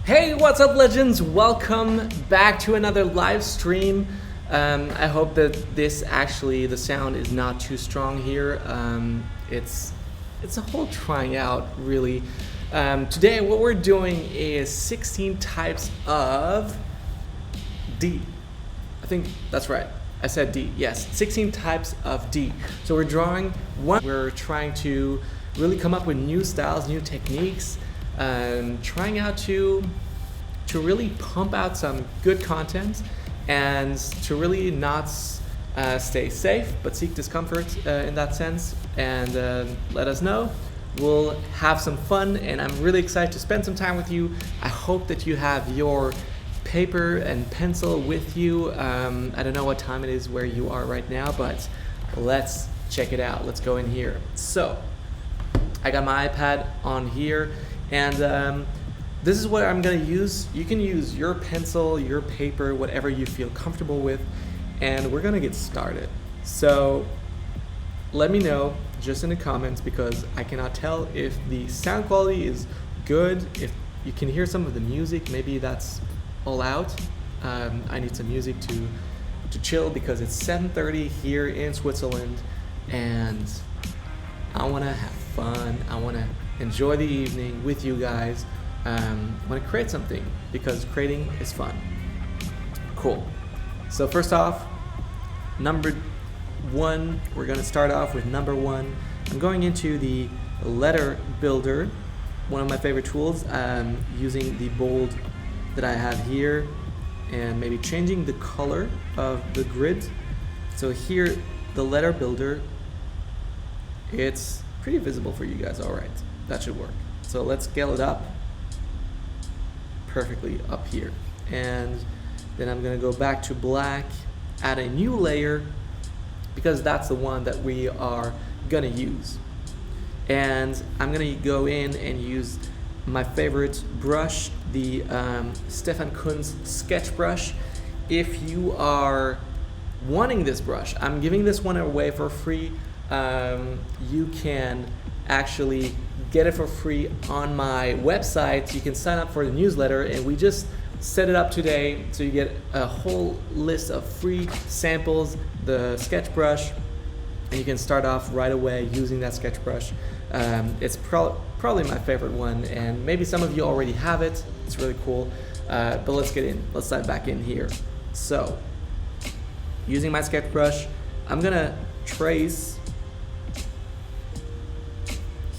Hey, what's up, legends? Welcome back to another live stream. I hope that the sound is not too strong here. It's a whole trying out, really. Today, what we're doing is 16 types of D. I think that's right. I said D. Yes, 16 types of D. So we're drawing one. We're trying to really come up with new styles, new techniques. Trying out to really pump out some good content and to really not stay safe but seek discomfort in that sense, and let us know. We'll have some fun, and I'm really excited to spend some time with you. I hope that you have your paper and pencil with you. I don't know what time it is where you are right now, but let's check it out. Let's go in here. So I got my iPad on here, and this is what I'm gonna use. You can use your pencil, your paper, whatever you feel comfortable with, and we're gonna get started. So let me know just in the comments, because I cannot tell if the sound quality is good, if you can hear some of the music. Maybe that's all out. I need some music to chill, because it's 7:30 here in Switzerland, and I wanna have fun. I wanna enjoy the evening with you guys. I want to create something, because creating is fun. Cool. So first off, number one, we're going to start off with number one. I'm going into the letter builder, one of my favorite tools, using the bold that I have here, and maybe changing the color of the grid. So here, the letter builder, it's pretty visible for you guys. All right, that should work. So let's scale it up perfectly up here, and then I'm going to go back to black, add a new layer, because that's the one that we are going to use. And I'm going to go in and use my favorite brush, the Stefan Kunz sketch brush. If you are wanting this brush, I'm giving this one away for free. You can actually get it for free on my website. You can sign up for the newsletter, and we just set it up today, so you get a whole list of free samples, the sketch brush, and you can start off right away using that sketch brush. It's probably my favorite one, and maybe some of you already have it. It's really cool, but let's dive back in here. So using my sketch brush, I'm gonna trace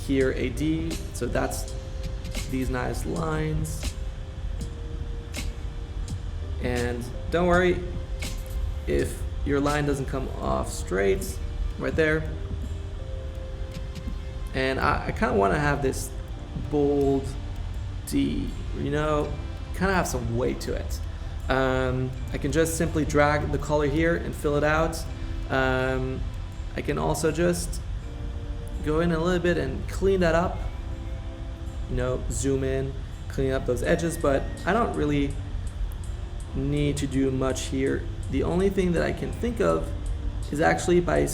here a D, so that's these nice lines. And don't worry if your line doesn't come off straight, right there. And I kind of want to have this bold D, kind of have some weight to it. I can just simply drag the color here and fill it out. I can also just go in a little bit and clean that up, zoom in, clean up those edges, but I don't really need to do much here. The only thing that I can think of is actually by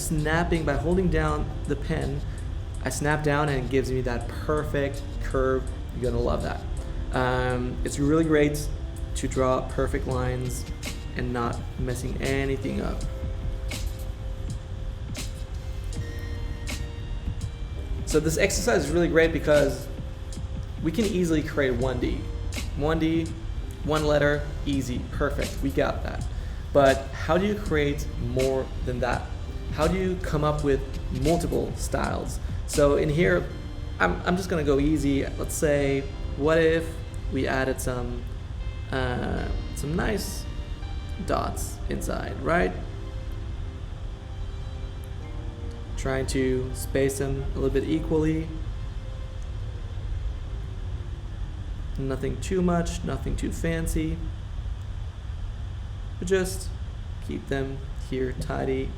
holding down the pen, I snap down and it gives me that perfect curve. You're gonna love that. It's really great to draw perfect lines and not messing anything up. So this exercise is really great because we can easily create 1D. 1D, one letter, easy, perfect, we got that. But how do you create more than that? How do you come up with multiple styles? So in here, I'm just gonna go easy. Let's say, what if we added some nice dots inside, right? Trying to space them a little bit equally. Nothing too much, nothing too fancy, but just keep them here tidy.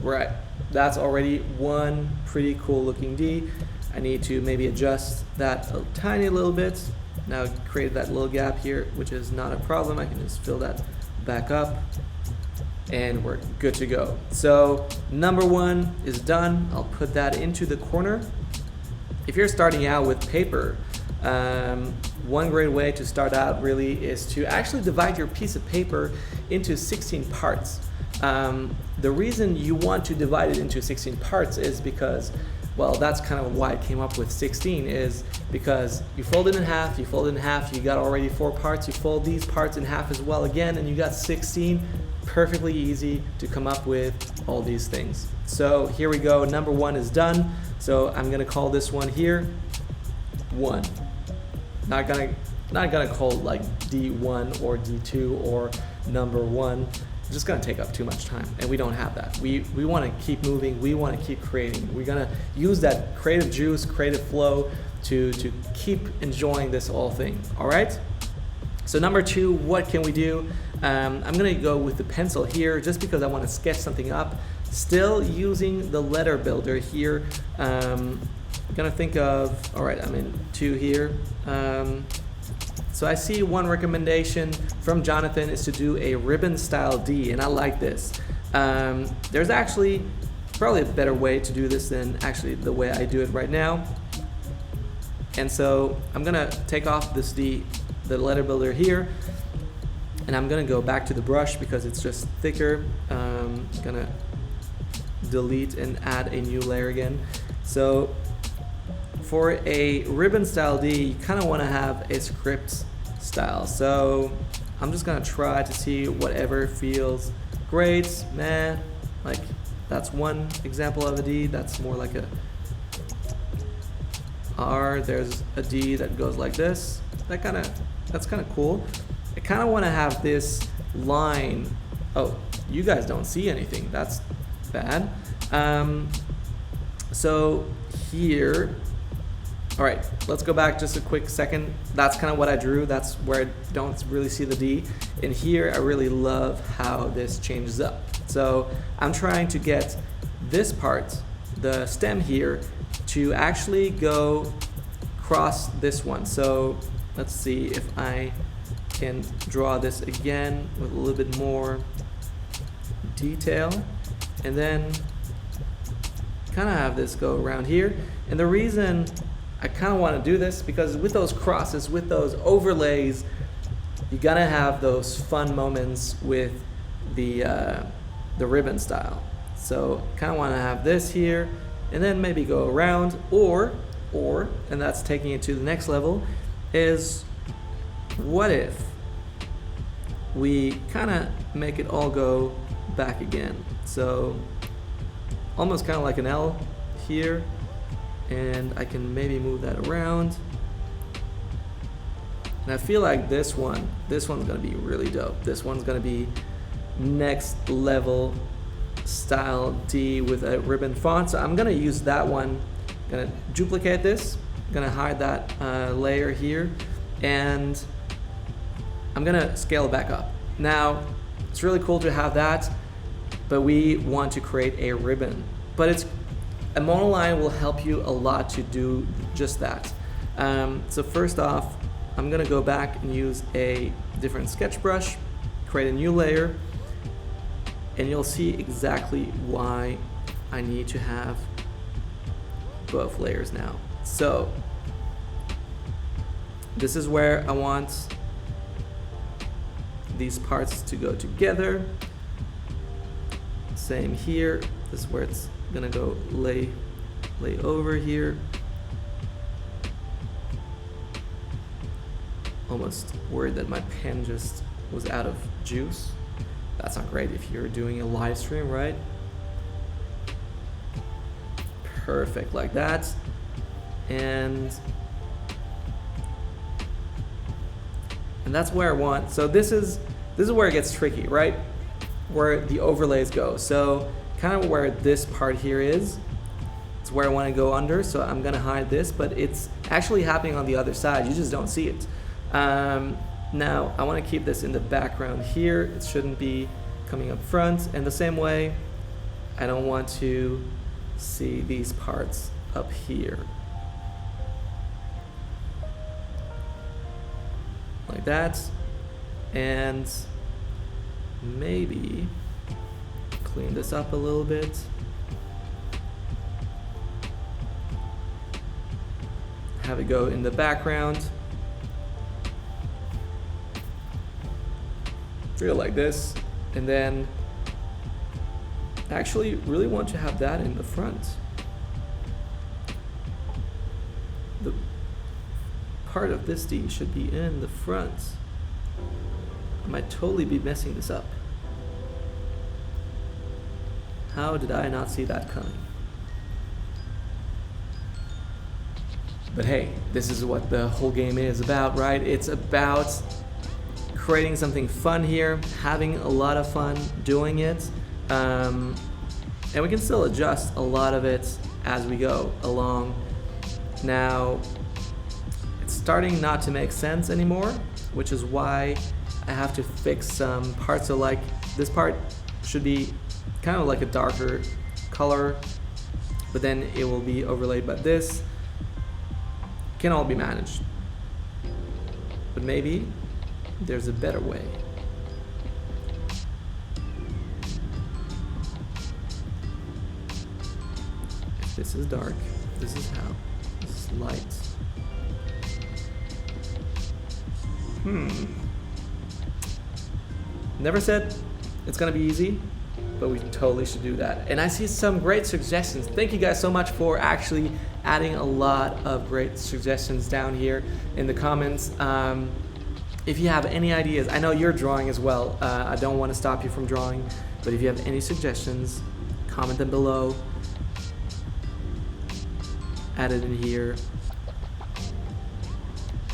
Right, that's already one pretty cool looking D. I need to maybe adjust that a tiny little bit. Now created that little gap here, which is not a problem. I can just fill that back up, and we're good to go. So number one is done. I'll put that into the corner. if you're starting out with paper, one great way to start out really is to actually divide your piece of paper into 16 parts. The reason you want to divide it into 16 parts is because, well, that's kind of why I came up with 16, is because you fold it in half, you got already 4 parts, you fold these parts in half as well again, and you got 16. Perfectly easy to come up with all these things. So here we go, number 1 is done. So I'm gonna call this one here 1. Not gonna call it like D1 or D2 or number 1. It's just gonna take up too much time, and we don't have that. We wanna keep moving, we wanna keep creating. We're gonna use that creative juice, creative flow to keep enjoying this whole thing, all right? So number 2, what can we do? I'm gonna go with the pencil here just because I wanna sketch something up. Still using the letter builder here. Gonna think of, all right, I'm in 2 here. So I see one recommendation from Jonathan is to do a ribbon style D, and I like this. There's actually probably a better way to do this than actually the way I do it right now. And so I'm gonna take off this D, the letter builder here, and I'm gonna go back to the brush because it's just thicker. Gonna delete and add a new layer again. So for a ribbon style D, you kind of want to have a script style. So I'm just gonna try to see whatever feels great. Like that's one example of a D. That's more like a R. There's a D that goes like this. That's kind of cool. I kind of want to have this line. Oh, you guys don't see anything. That's bad. So here, all right, let's go back just a quick second. That's kind of what I drew. That's where I don't really see the D. And here I really love how this changes up. So I'm trying to get this part, the stem here, to actually go across this one. So let's see if I can draw this again with a little bit more detail, and then kind of have this go around here. And the reason I kind of want to do this because with those crosses, with those overlays, you gotta have those fun moments with the ribbon style. So kind of want to have this here, and then maybe go around, or, and that's taking it to the next level, is what if we kind of make it all go back again. So almost kind of like an L here, and I can maybe move that around. And I feel like this one's gonna be really dope. This one's gonna be next level style D with a ribbon font. So I'm gonna use that one. Gonna duplicate this, gonna hide that layer here, and I'm gonna scale it back up. Now, it's really cool to have that, but we want to create a ribbon. But a monoline will help you a lot to do just that. So first off, I'm gonna go back and use a different sketch brush, create a new layer, and you'll see exactly why I need to have both layers now. So this is where I want these parts to go together. Same here. This is where it's gonna go lay over here. Almost worried that my pen just was out of juice. That's not great if you're doing a live stream, right? Perfect, like that. And that's where I want. So this is where it gets tricky, right? Where the overlays go. So kind of where this part here is, it's where I want to go under. So I'm gonna hide this, but it's actually happening on the other side. You just don't see it. Now I want to keep this in the background here. It shouldn't be coming up front. And the same way, I don't want to see these parts up here. Like that. And maybe clean this up a little bit. have it go in the background. Feel like this, and then actually really want to have that in the front. The part of this D should be in the front. I might totally be messing this up. How did I not see that coming? But hey, this is what the whole game is about, right? It's about creating something fun here, having a lot of fun doing it, and we can still adjust a lot of it as we go along. Now, it's starting not to make sense anymore, which is why I have to fix some parts. So like this part should be kind of like a darker color, but then it will be overlaid by this. Can all be managed, but maybe there's a better way. If this is dark, this is how. This is light. Never said it's gonna be easy, but we totally should do that. And I see some great suggestions. Thank you guys so much for actually adding a lot of great suggestions down here in the comments. If you have any ideas, I know you're drawing as well. I don't want to stop you from drawing, but if you have any suggestions, comment them below. Add it in here.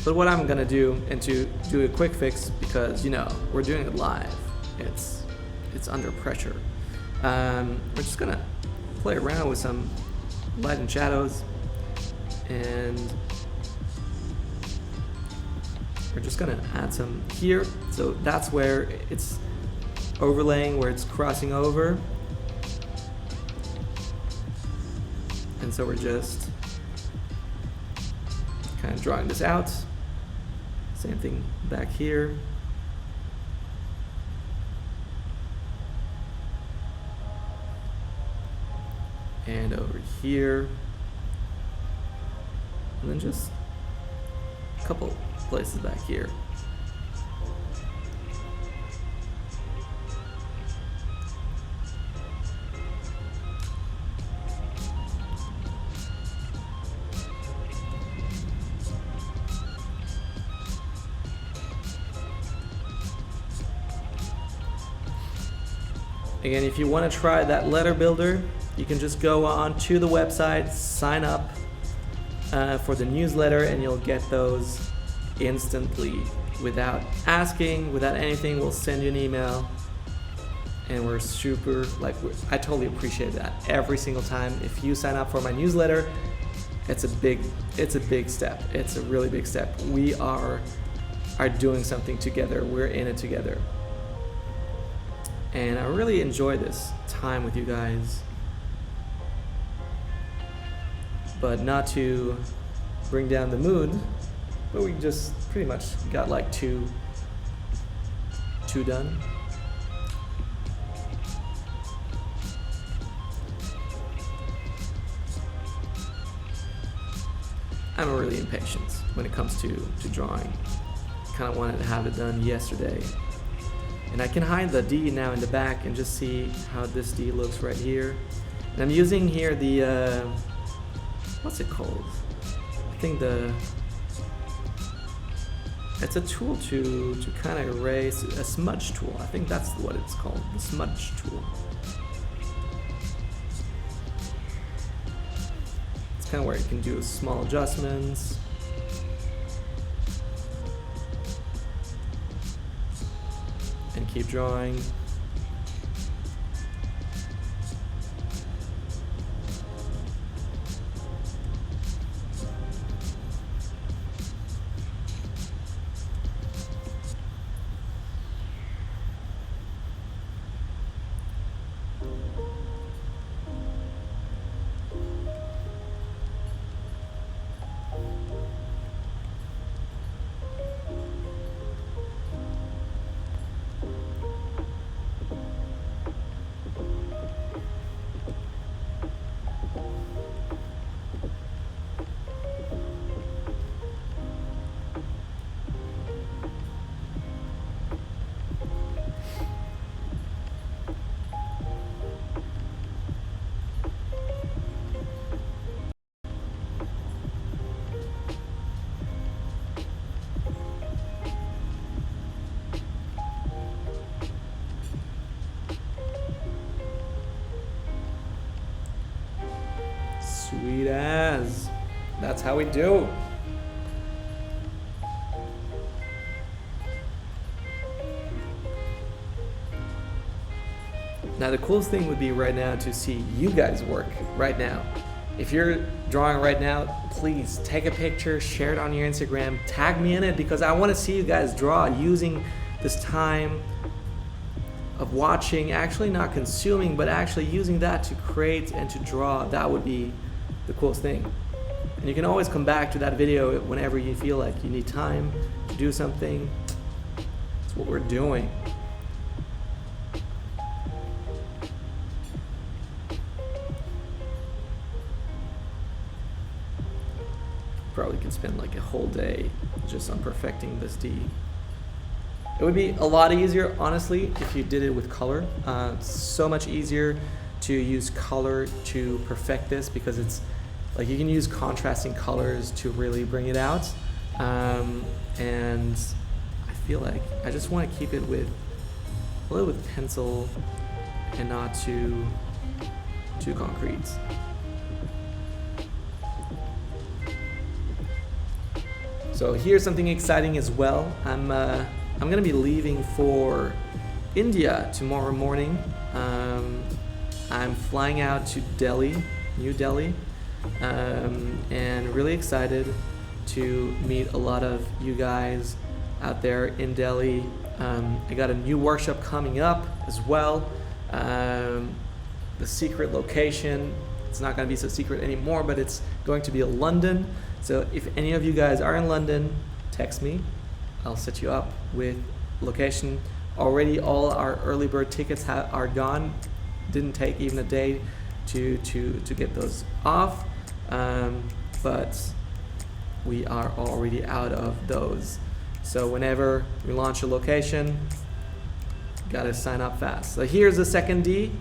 But what I'm gonna do, and to do a quick fix, because you know we're doing it live, it's under pressure. We're just gonna play around with some light and shadows, and we're just gonna add some here. So that's where it's overlaying, where it's crossing over. And so we're just kind of drawing this out. Same thing back here. And over here. And then just a couple places back here. Again, if you want to try that letter builder, you can just go on to the website, sign up for the newsletter, and you'll get those instantly without asking, without anything. We'll send you an email, and we're super, I totally appreciate that every single time. If you sign up for my newsletter, it's a big step. It's a really big step. We are doing something together. We're in it together. And I really enjoy this time with you guys. But not to bring down the mood, but we just pretty much got like two done. I'm really impatient when it comes to drawing. Kind of wanted to have it done yesterday. And I can hide the D now in the back and just see how this D looks right here. And I'm using here the, what's it called? I think it's a tool to kind of erase, a smudge tool. I think that's what it's called, the smudge tool. It's kind of where you can do small adjustments. And keep drawing. Sweet as. That's how we do. Now the coolest thing would be right now to see you guys work right now. If you're drawing right now, please take a picture, share it on your Instagram, tag me in it, because I want to see you guys draw using this time of watching, actually not consuming, but actually using that to create and to draw. That would be the coolest thing. And you can always come back to that video whenever you feel like you need time to do something. That's what we're doing. Probably could spend like a whole day just on perfecting this D. It would be a lot easier, honestly, if you did it with color. It's so much easier to use color to perfect this, because it's like you can use contrasting colors to really bring it out. And I feel like I just want to keep it with a little with pencil and not too concrete. So here's something exciting as well. I'm gonna be leaving for India tomorrow morning. I'm flying out to Delhi, New Delhi, and really excited to meet a lot of you guys out there in Delhi. I got a new workshop coming up as well. The secret location, it's not gonna be so secret anymore, but it's going to be in London. So if any of you guys are in London, text me. I'll set you up with location. Already all our early bird tickets are gone. Didn't take even a day to get those off, but we are already out of those. So whenever we launch a location, gotta sign up fast. So here's the second D.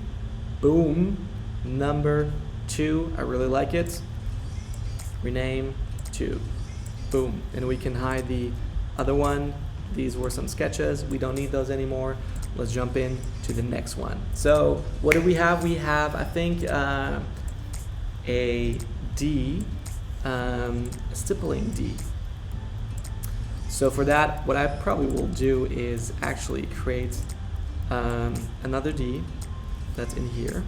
Boom. Number 2. I really like it. Rename 2. Boom. And we can hide the other one. These were some sketches. We don't need those anymore. Let's jump in to the next one. So what do we have? We have, I think, a D, a stippling D. So for that, what I probably will do is actually create another D that's in here.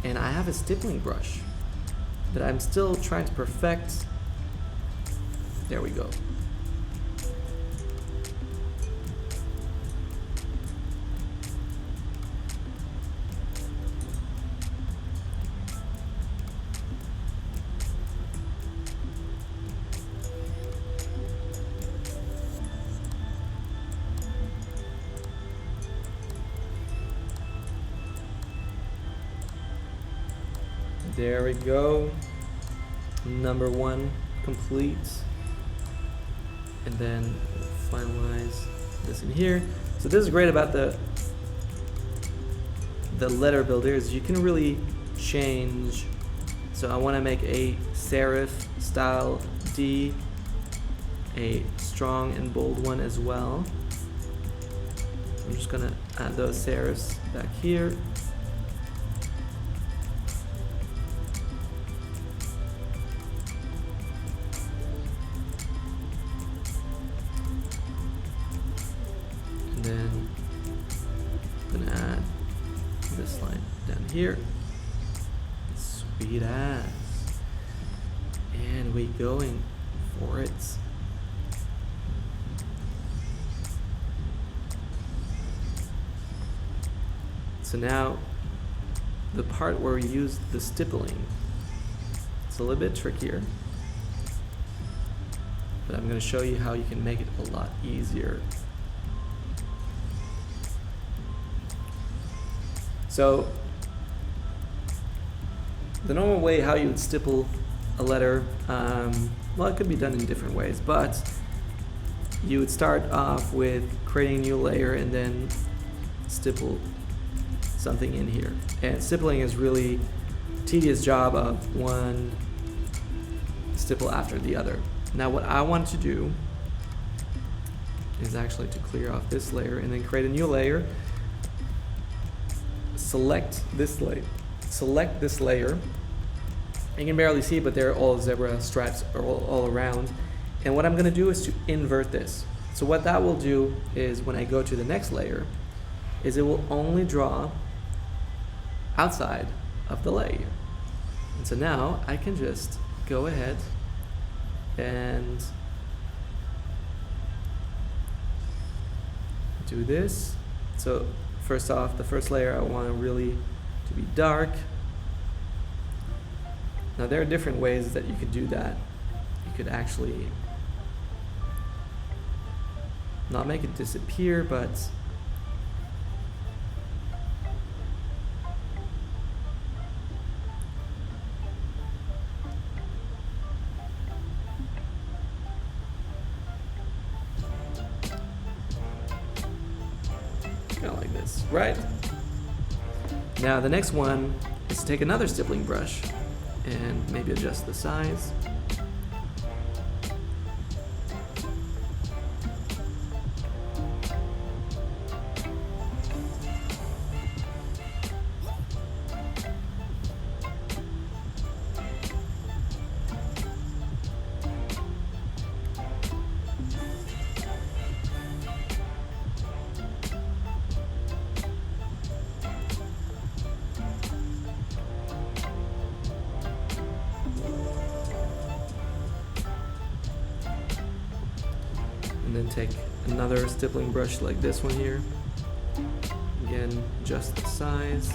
And I have a stippling brush that I'm still trying to perfect. There we go. There we go. Number 1 complete. And then finalize this in here. So this is great about the letter builder, is you can really change. So I want to make a serif style D, a strong and bold one as well. I'm just gonna add those serifs back here. Then I'm gonna add this line down here. Sweet ass. And we going for it. So now the part where we use the stippling, it's a little bit trickier, but I'm going to show you how you can make it a lot easier. So the normal way how you would stipple a letter, well, it could be done in different ways, but you would start off with creating a new layer and then stipple something in here. And stippling is really tedious job of one stipple after the other. Now what I want to do is actually to clear off this layer and then create a new layer. Select this layer You can barely see, but they're all zebra stripes all around. And what I'm going to do is to invert this. So what that will do is when I go to the next layer, is it will only draw outside of the layer. And so now I can just go ahead and do this. So first off, the first layer I want really to be dark. Now there are different ways that you could do that. You could actually not make it disappear, but kind of like this, right? Now the next one is to take another stippling brush and maybe adjust the size. And then take another stippling brush like this one here. Again, adjust the size.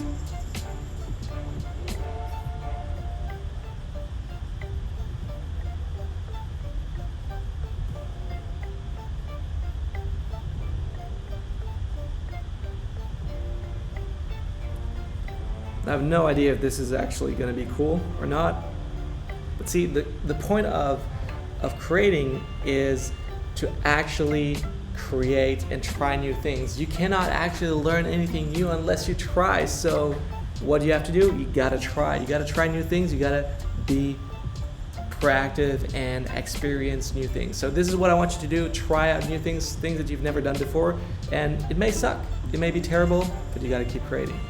I have no idea if this is actually going to be cool or not. But see, the point of creating is to actually create and try new things. You cannot actually learn anything new unless you try. So what do you have to do? You gotta try. You gotta try new things. You gotta be proactive and experience new things. So this is what I want you to do. Try out new things that you've never done before. And it may suck. It may be terrible, but you gotta keep creating.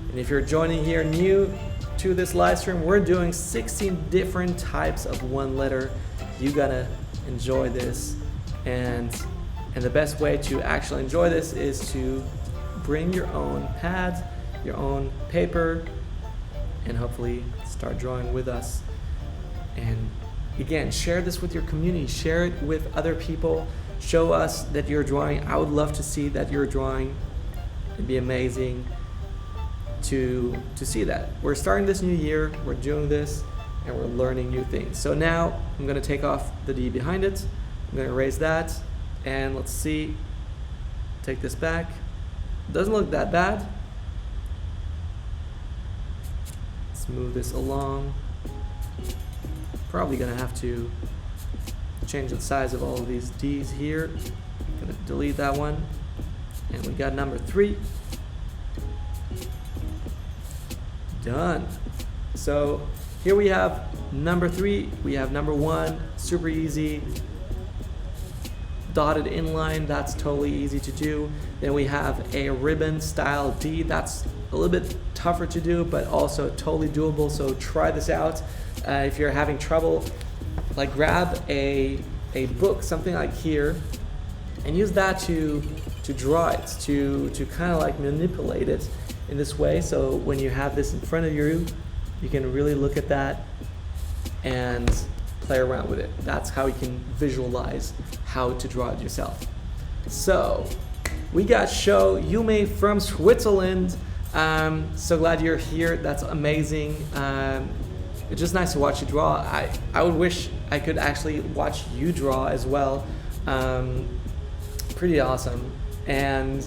And if you're joining here new to this live stream, we're doing 16 different types of one letter. You gotta enjoy this. And the best way to actually enjoy this is to bring your own pad, your own paper, and hopefully start drawing with us. And again, share this with your community, share it with other people, show us that you're drawing. I would love to see that you're drawing. It'd be amazing to see that. We're starting this new year, we're doing this, and we're learning new things. So now I'm gonna take off the D behind it. I'm gonna erase that, and let's see, take this back. Doesn't look that bad. Let's move this along. Probably gonna have to change the size of all of these D's here. Gonna delete that one. And we got number 3. Done. So here we have number 3, we have number 1, super easy. Dotted inline, that's totally easy to do. Then we have a ribbon style D, that's a little bit tougher to do, but also totally doable. So try this out. If you're having trouble, like grab a book, something like here, and use that to draw it, to kind of like manipulate it in this way. So when you have this in front of you, you can really look at that and play around with it. That's how you can visualize how to draw it yourself. So we got Sho Yume from Switzerland. So glad you're here. That's amazing. It's just nice to watch you draw. I would wish I could actually watch you draw as well. Pretty awesome. And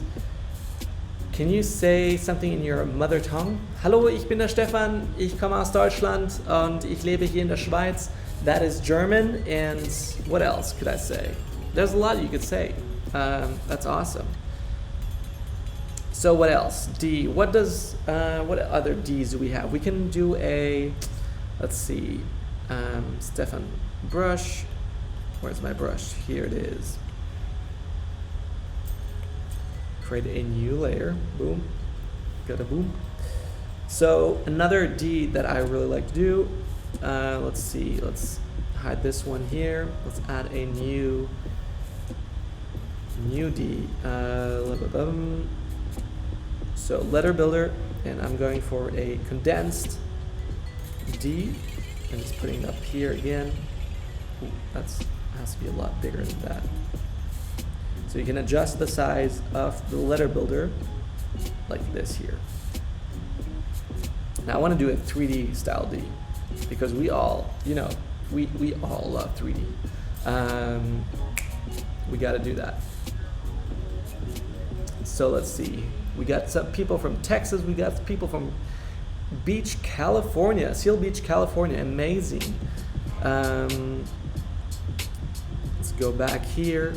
can you say something in your mother tongue? Hallo, ich bin der Stefan, ich komme aus Deutschland und ich lebe hier in der Schweiz. That is German, and what else could I say? There's a lot you could say. That's awesome. So what else? D. What other D's do we have? We can do a, let's see, Stefan brush. Where's my brush? Here it is. create a new layer. Boom, got a boom. So another D that I really like to do, let's see, let's hide this one here. Let's add a new D. So letter builder, and I'm going for a condensed D, and just putting it up here again. Ooh, has to be a lot bigger than that. So you can adjust the size of the letter builder like this here. Now I want to do a 3D style D because we all, we all love 3D. We got to do that. So let's see. We got some people from Texas. We got people from Beach, California. Seal Beach, California. Amazing. Let's go back here.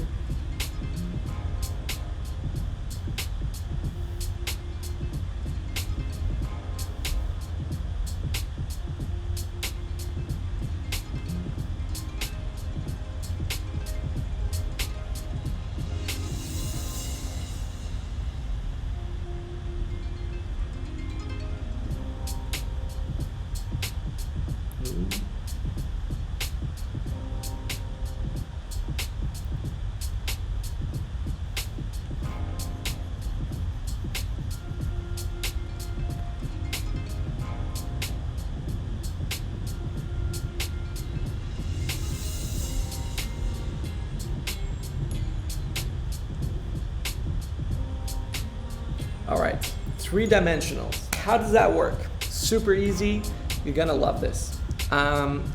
All right, 3-dimensionals. How does that work? Super easy. You're gonna love this.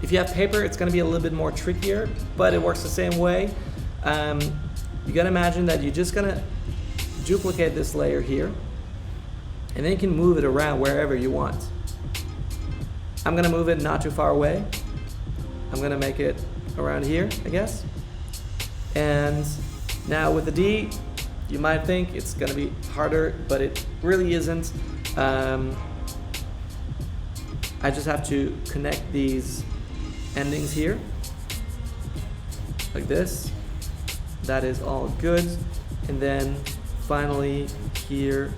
If you have paper, it's gonna be a little bit more trickier, but it works the same way. You gotta imagine that you're just gonna duplicate this layer here, and then you can move it around wherever you want. I'm gonna move it not too far away. I'm gonna make it around here, I guess. And now with the D, you might think it's gonna be harder, but it really isn't. I just have to connect these endings here, like this. That is all good. And then finally here,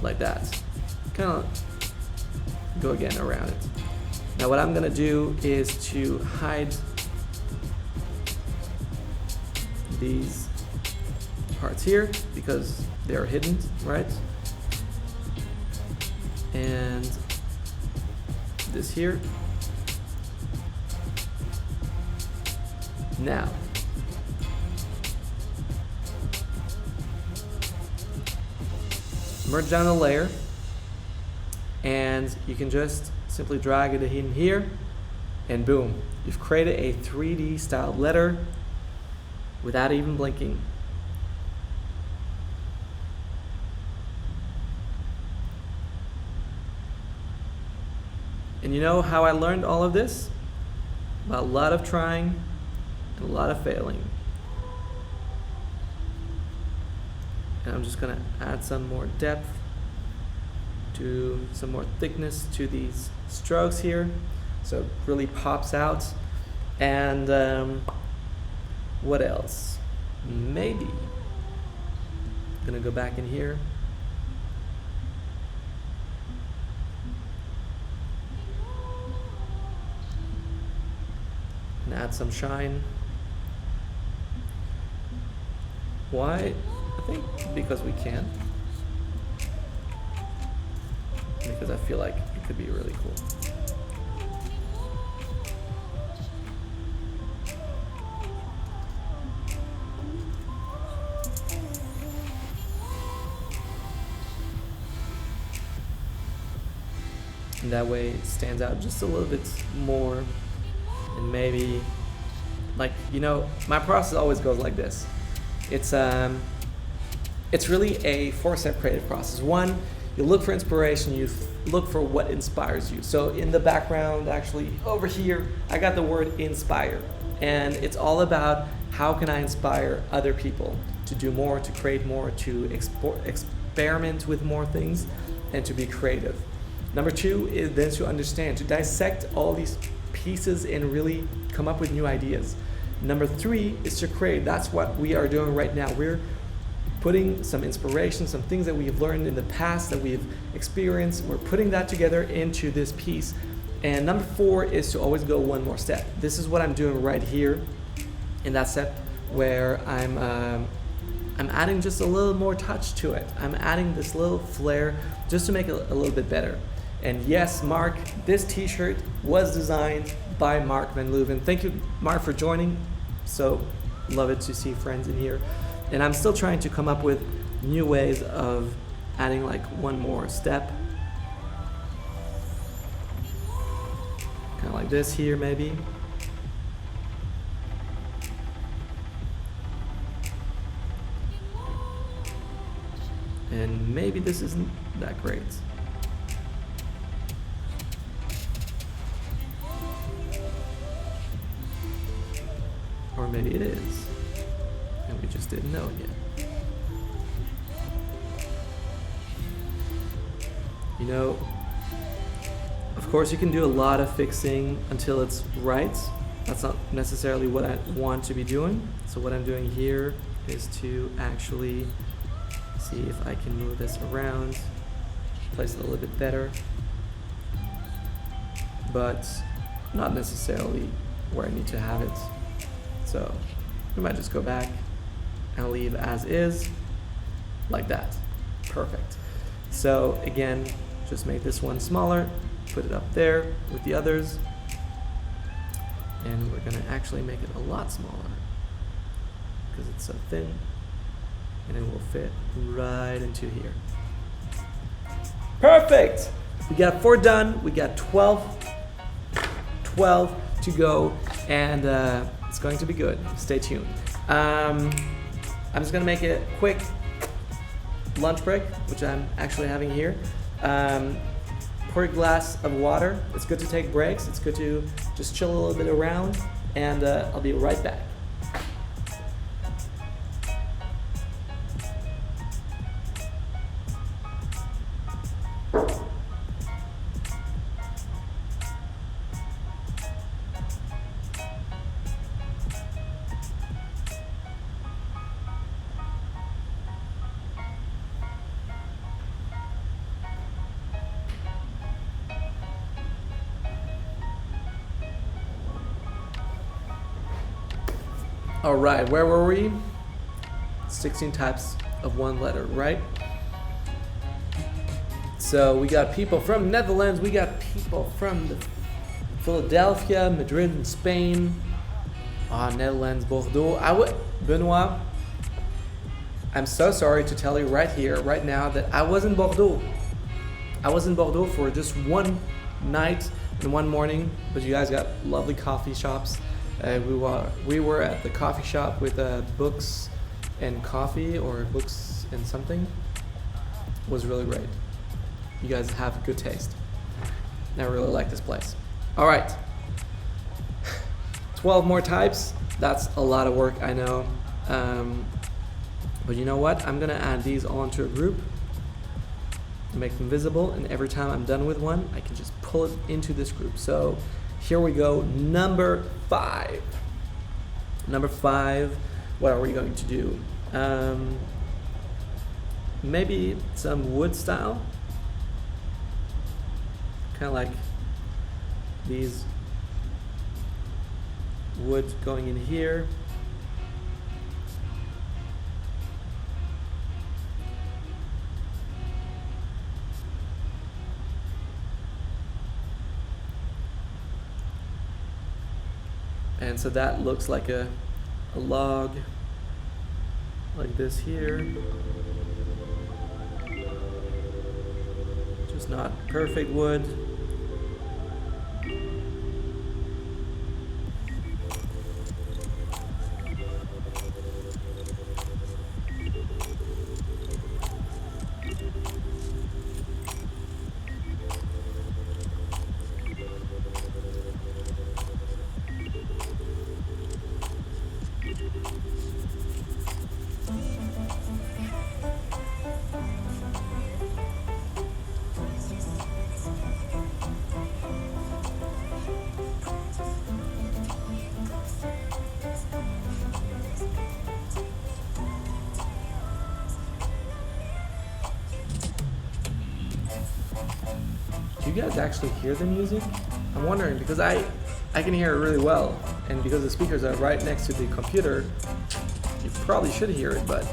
like that. Kind of go again around it. Now what I'm gonna do is to hide these parts here because they're hidden, right? And this here. Now, merge down the layer, and you can just simply drag it in here, and boom, you've created a 3D styled letter without even blinking. And you know how I learned all of this? By a lot of trying and a lot of failing. And I'm just gonna add some more depth, to some more thickness to these strokes here, so it really pops out. And what else? Maybe I'm gonna go back in here. And add some shine. Why? I think because we can. Because I feel like it could be really cool. And that way it stands out just a little bit more. And maybe, like, my process always goes like this. It's really a 4-step creative process. One, you look for inspiration, you look for what inspires you. So in the background, actually over here, I got the word inspire. And it's all about how can I inspire other people to do more, to create more, to experiment with more things, and to be creative. Number 2 is then to understand, to dissect all these pieces and really come up with new ideas. Number 3 is to create. That's what we are doing right now. We're putting some inspiration, some things that we've learned in the past, that we've experienced. We're putting that together into this piece. And number 4 is to always go one more step. This is what I'm doing right here in that step, where I'm adding just a little more touch to it. I'm adding this little flair just to make it a little bit better. And yes, Mark, this t-shirt was designed by Mark Van Leuven. Thank you, Mark, for joining. So love it to see friends in here. And I'm still trying to come up with new ways of adding like one more step. Kind of like this here, maybe. And maybe this isn't that great. Or maybe it is, and we just didn't know it yet. You know, of course you can do a lot of fixing until it's right. That's not necessarily what I want to be doing. So what I'm doing here is to actually see if I can move this around, place it a little bit better, but not necessarily where I need to have it. So we might just go back and leave as is, like that. Perfect. So again, just make this one smaller, put it up there with the others, and we're gonna actually make it a lot smaller because it's so thin, and it will fit right into here. Perfect! We got 4 done, we got 12 to go, and it's going to be good. Stay tuned. I'm just gonna make a quick lunch break, which I'm actually having here. Pour a glass of water. It's good to take breaks. It's good to just chill a little bit around, and I'll be right back. All right, where were we? 16 types of one letter, right? So we got people from Netherlands, we got people from Philadelphia, Madrid in Spain, Netherlands, Bordeaux. Benoit, I'm so sorry to tell you right here, right now, that I was in Bordeaux. I was in Bordeaux for just one night and one morning, but you guys got lovely coffee shops. We were at the coffee shop with books and coffee, or books and something. It was really great. You guys have good taste. I really like this place. All right, 12 more types. That's a lot of work, I know. But you know what? I'm gonna add these all into a group, make them visible, and every time I'm done with one, I can just pull it into this group. So here we go, number 5. Number 5, what are we going to do? Maybe some wood style. Kind of like these wood going in here. And so that looks like a log, like this here. Just not perfect wood. you guys actually hear the music? I'm wondering, because I can hear it really well, and because the speakers are right next to the computer, you probably should hear it, but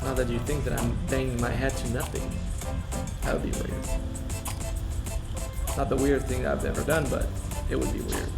not that you think that I'm banging my head to nothing. That would be weird. Not the weird thing that I've ever done, but it would be weird.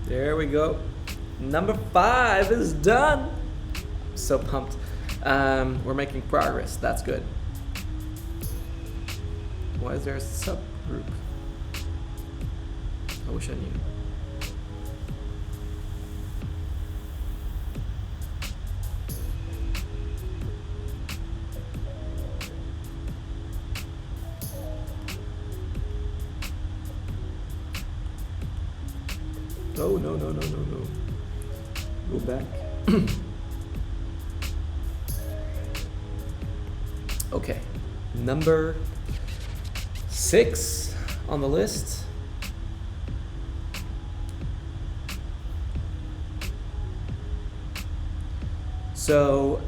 There we go. Number 5 is done. I'm so pumped. We're making progress. That's good. Why is there a subgroup? I wish I knew. Oh, no. Go back. Okay, number 6 on the list. So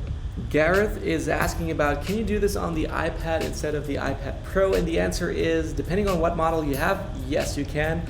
Gareth is asking about, can you do this on the iPad instead of the iPad Pro? And the answer is, depending on what model you have, yes, you can.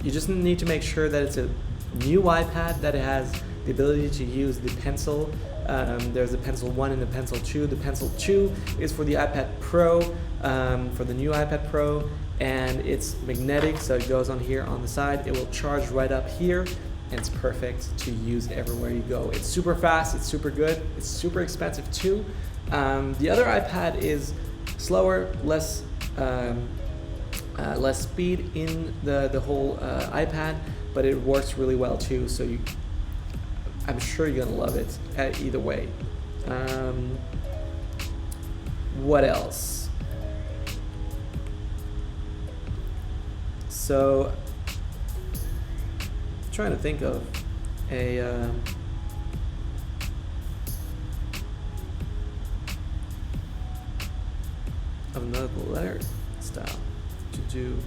You just need to make sure that it's a new iPad, that it has the ability to use the pencil. There's a Pencil 1 and a Pencil 2. The Pencil 2 is for the iPad Pro, for the new iPad Pro, and it's magnetic, so it goes on here on the side. It will charge right up here, and it's perfect to use everywhere you go. It's super fast, it's super good, it's super expensive too. The other iPad is slower, less speed in the whole iPad, but it works really well too, so I'm sure you're gonna love it either way. What else? So, trying to think of another letter style to do.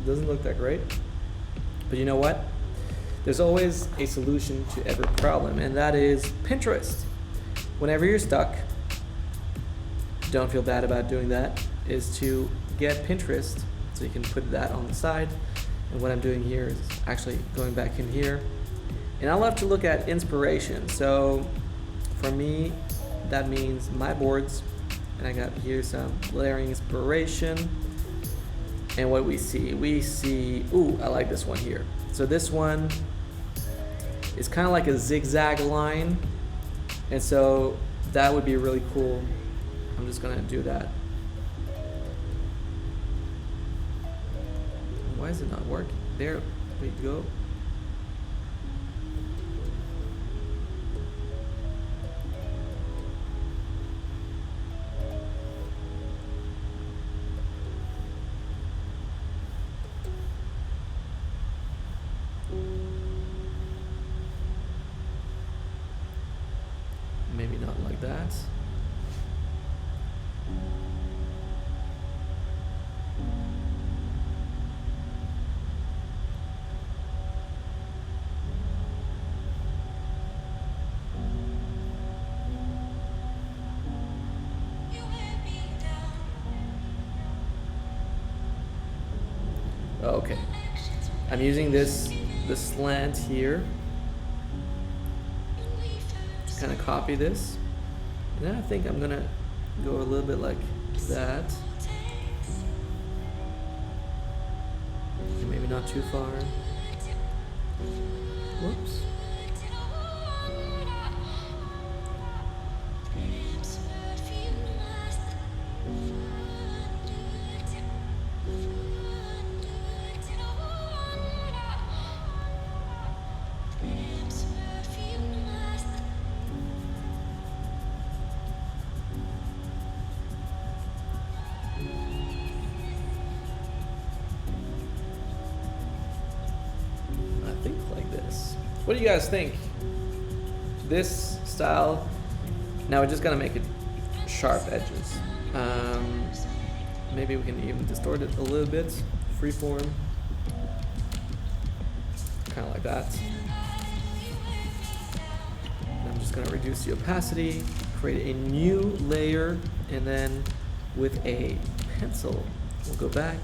Doesn't look that great, but you know what? There's always a solution to every problem, and that is Pinterest. Whenever you're stuck, don't feel bad about doing that, is to get Pinterest, so you can put that on the side. And what I'm doing here is actually going back in here, and I love to look at inspiration. So for me, that means my boards, and I got here some layering inspiration. And what we see, ooh, I like this one here. So this one is kind of like a zigzag line, and so that would be really cool. I'm just gonna do that. Why is it not working? There we go. like that. Okay, I'm using this slant here to kind of copy this, and then I think I'm gonna go a little bit like that, maybe not too far. Whoops. What do you guys think? This style, now we're just gonna make it sharp edges. Maybe we can even distort it a little bit, freeform, kind of like that. And I'm just gonna reduce the opacity, create a new layer, and then with a pencil, we'll go back.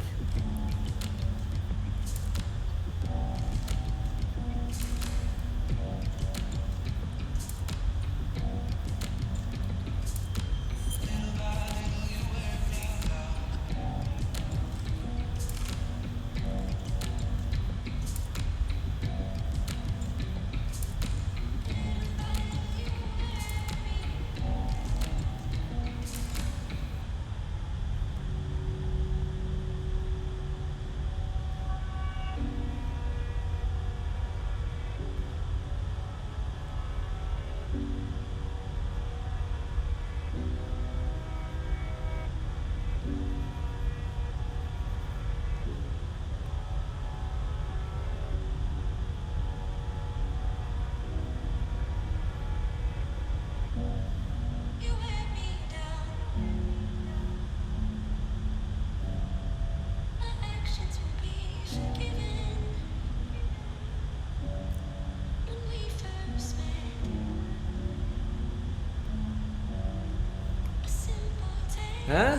Huh?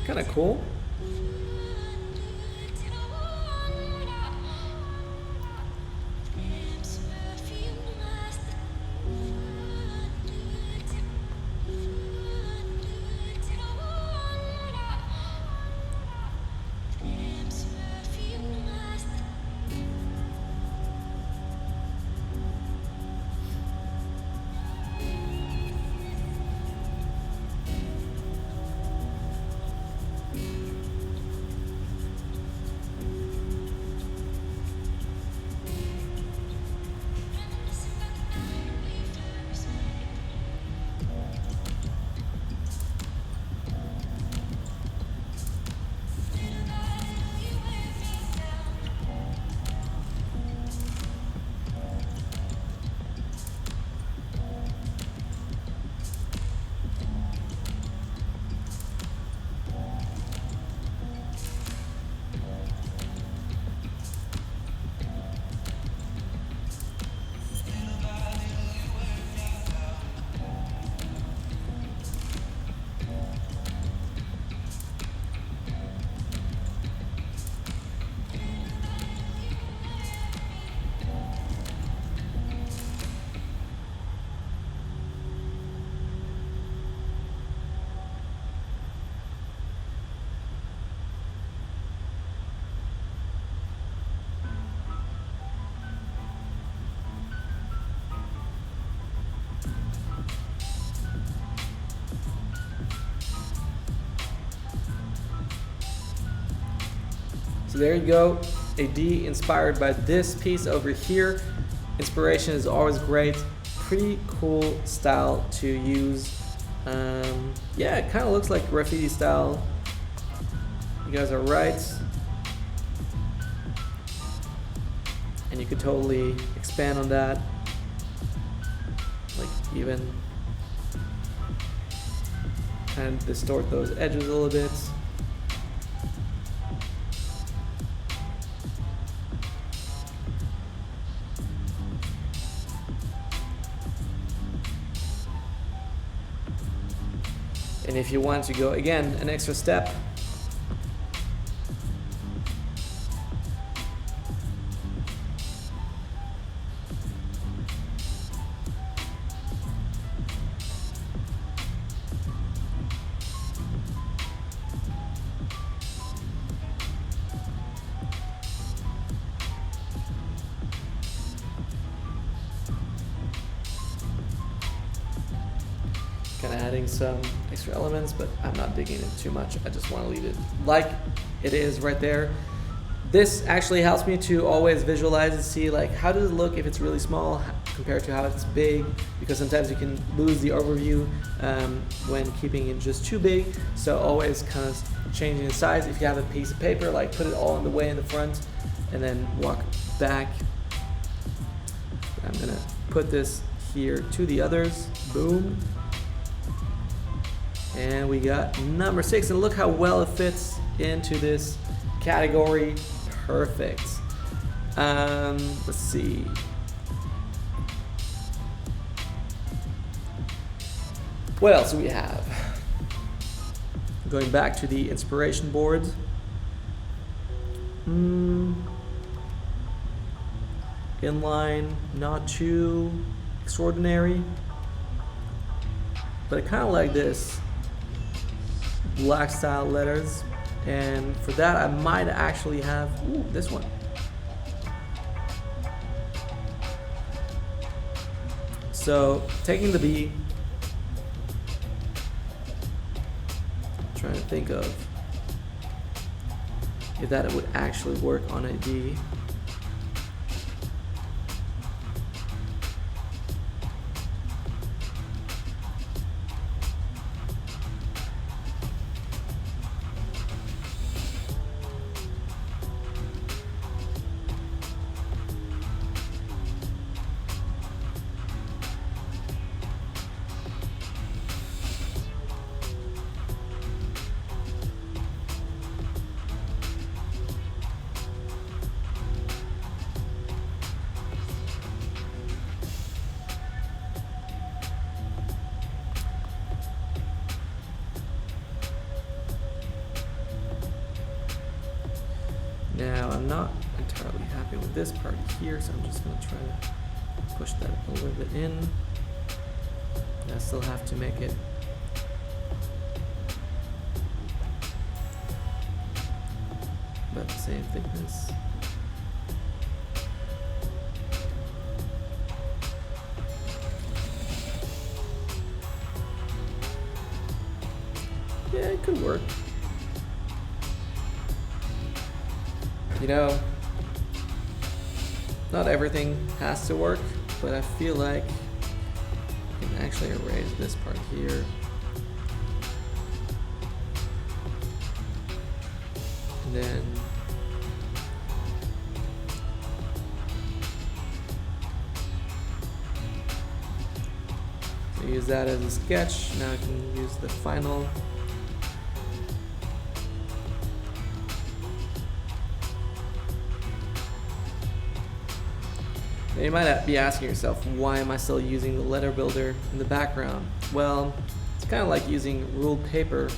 Kinda cool. So there you go, a D inspired by this piece over here. Inspiration is always great. Pretty cool style to use. Yeah, it kind of looks like graffiti style. You guys are right. And you could totally expand on that. like even and distort those edges a little bit. And if you want to go again an extra step, kind of adding some extra elements, but I'm not digging in too much. I just want to leave it like it is right there. This actually helps me to always visualize and see like how does it look if it's really small compared to how it's big, because sometimes you can lose the overview when keeping it just too big. So always kind of changing the size. If you have a piece of paper, like put it all in the way in the front and then walk back. I'm gonna put this here to the others. Boom. And we got number 6, and look how well it fits into this category. Perfect. Let's see. What else do we have? Going back to the inspiration boards. Inline, not too extraordinary, but I kind of like this black style letters, and for that I might actually have this one. So taking the B, trying to think of if that would actually work on a D. Now I'm not entirely happy with this part here, so I'm just going to try to push that a little bit in. I still have to make it about the same thickness. Yeah, it could work. You know, not everything has to work, but I feel like I can actually erase this part here. And then so use that as a sketch. Now I can use the final. Now you might be asking yourself, why am I still using the letter builder in the background? Well, it's kind of like using ruled paper.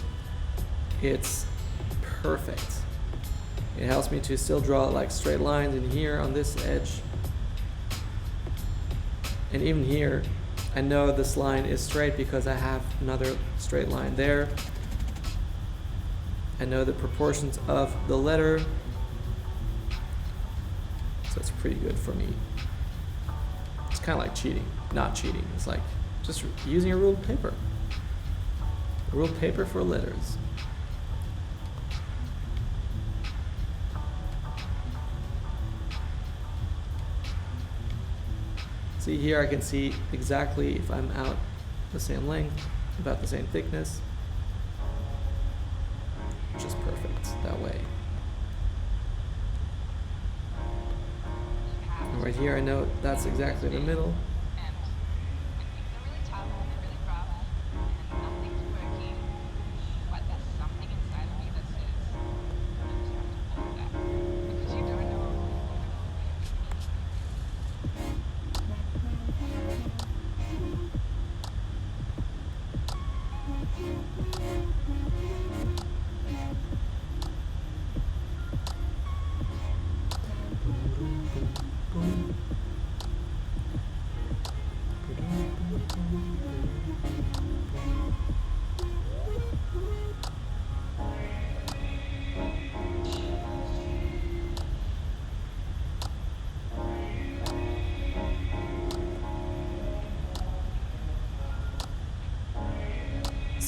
It's perfect. It helps me to still draw like straight lines in here on this edge. And even here, I know this line is straight because I have another straight line there. I know the proportions of the letter, so it's pretty good for me. It's kind of like cheating. Not cheating. It's like just using a ruled paper. A ruled paper for letters. See here, I can see exactly if I'm out the same length, about the same thickness. Just perfect that way. And right here, I know that's exactly the middle.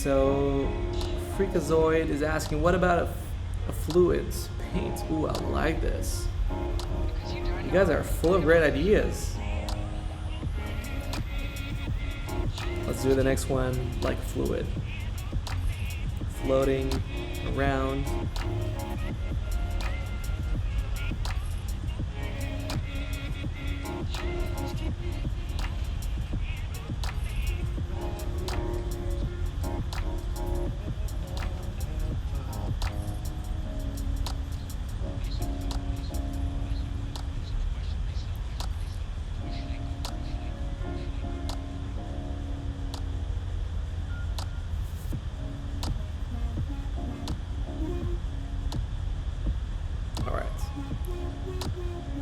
So Freakazoid is asking, what about a fluids paint? Ooh, I like this. You guys are full of great ideas. Let's do the next one like fluid. Floating around.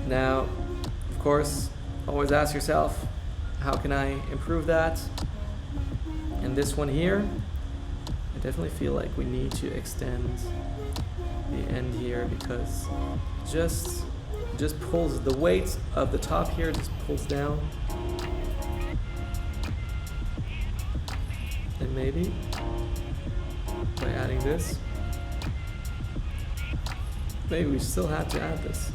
Now, of course, always ask yourself, how can I improve that? And this one here, I definitely feel like we need to extend the end here because just pulls the weight of the top here, just pulls down. And maybe by adding this, maybe we still have to add this.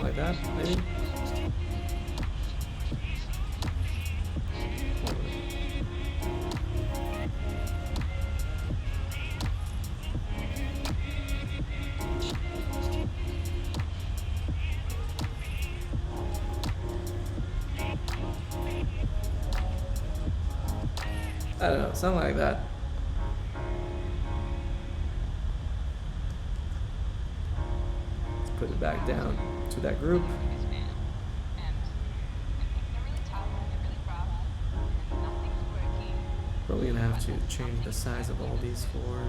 Like that, maybe. I don't know, something like that. Let's put it back down to that group. Probably gonna have to change the size of all these four.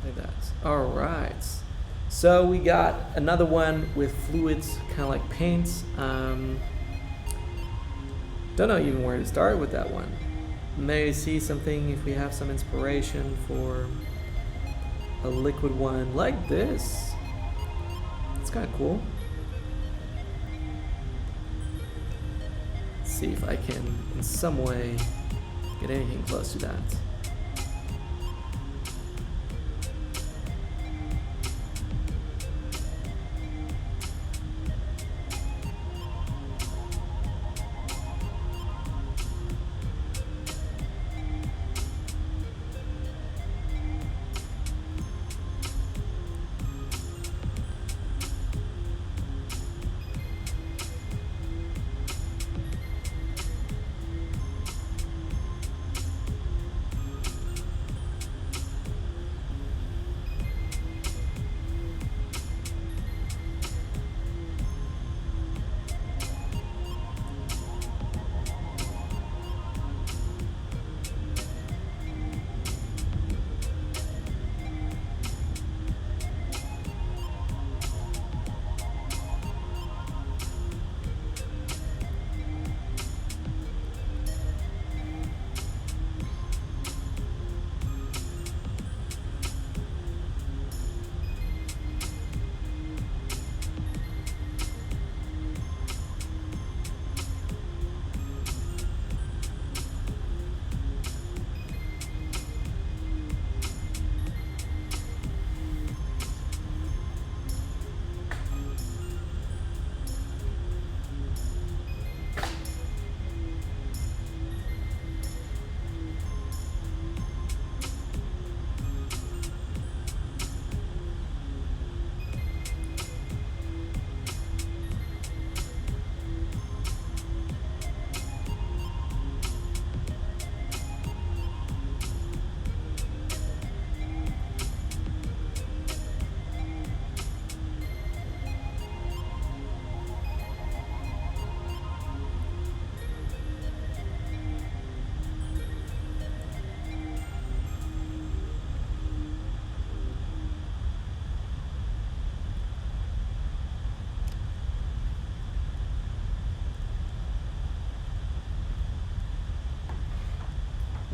Like that. All right. So we got another one with fluids, kind of like paints. Don't know even where to start with that one. Maybe see something if we have some inspiration for a liquid one like this. It's kind of cool. Let's see if I can in some way get anything close to that.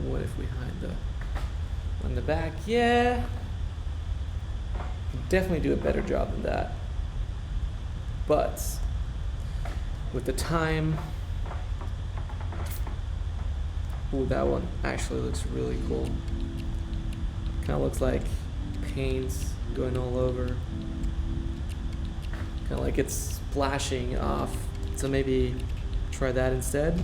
What if we hide the on the back? Yeah. Definitely do a better job than that. But with the time, ooh, that one actually looks really cool. Kind of looks like paint's going all over. Kind of like it's splashing off. So maybe try that instead.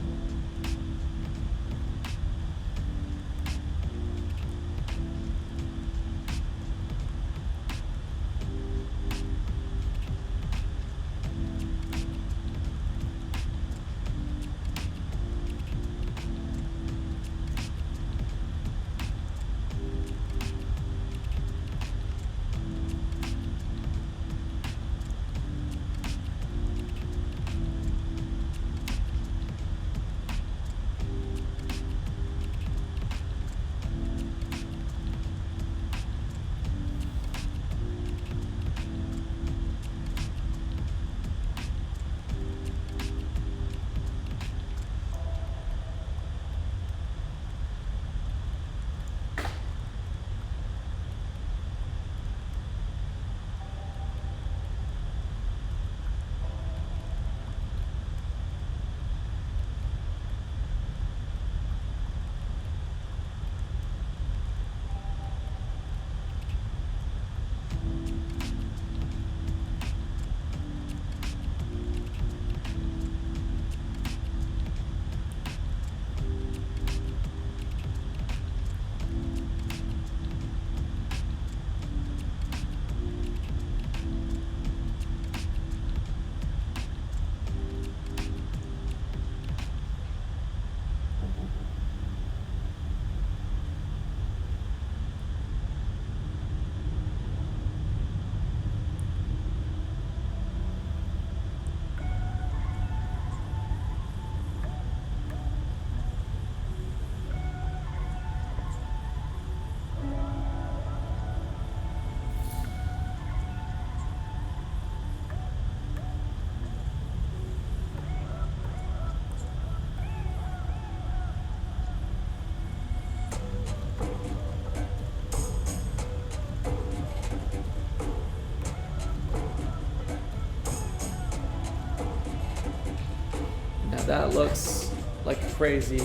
That looks like crazy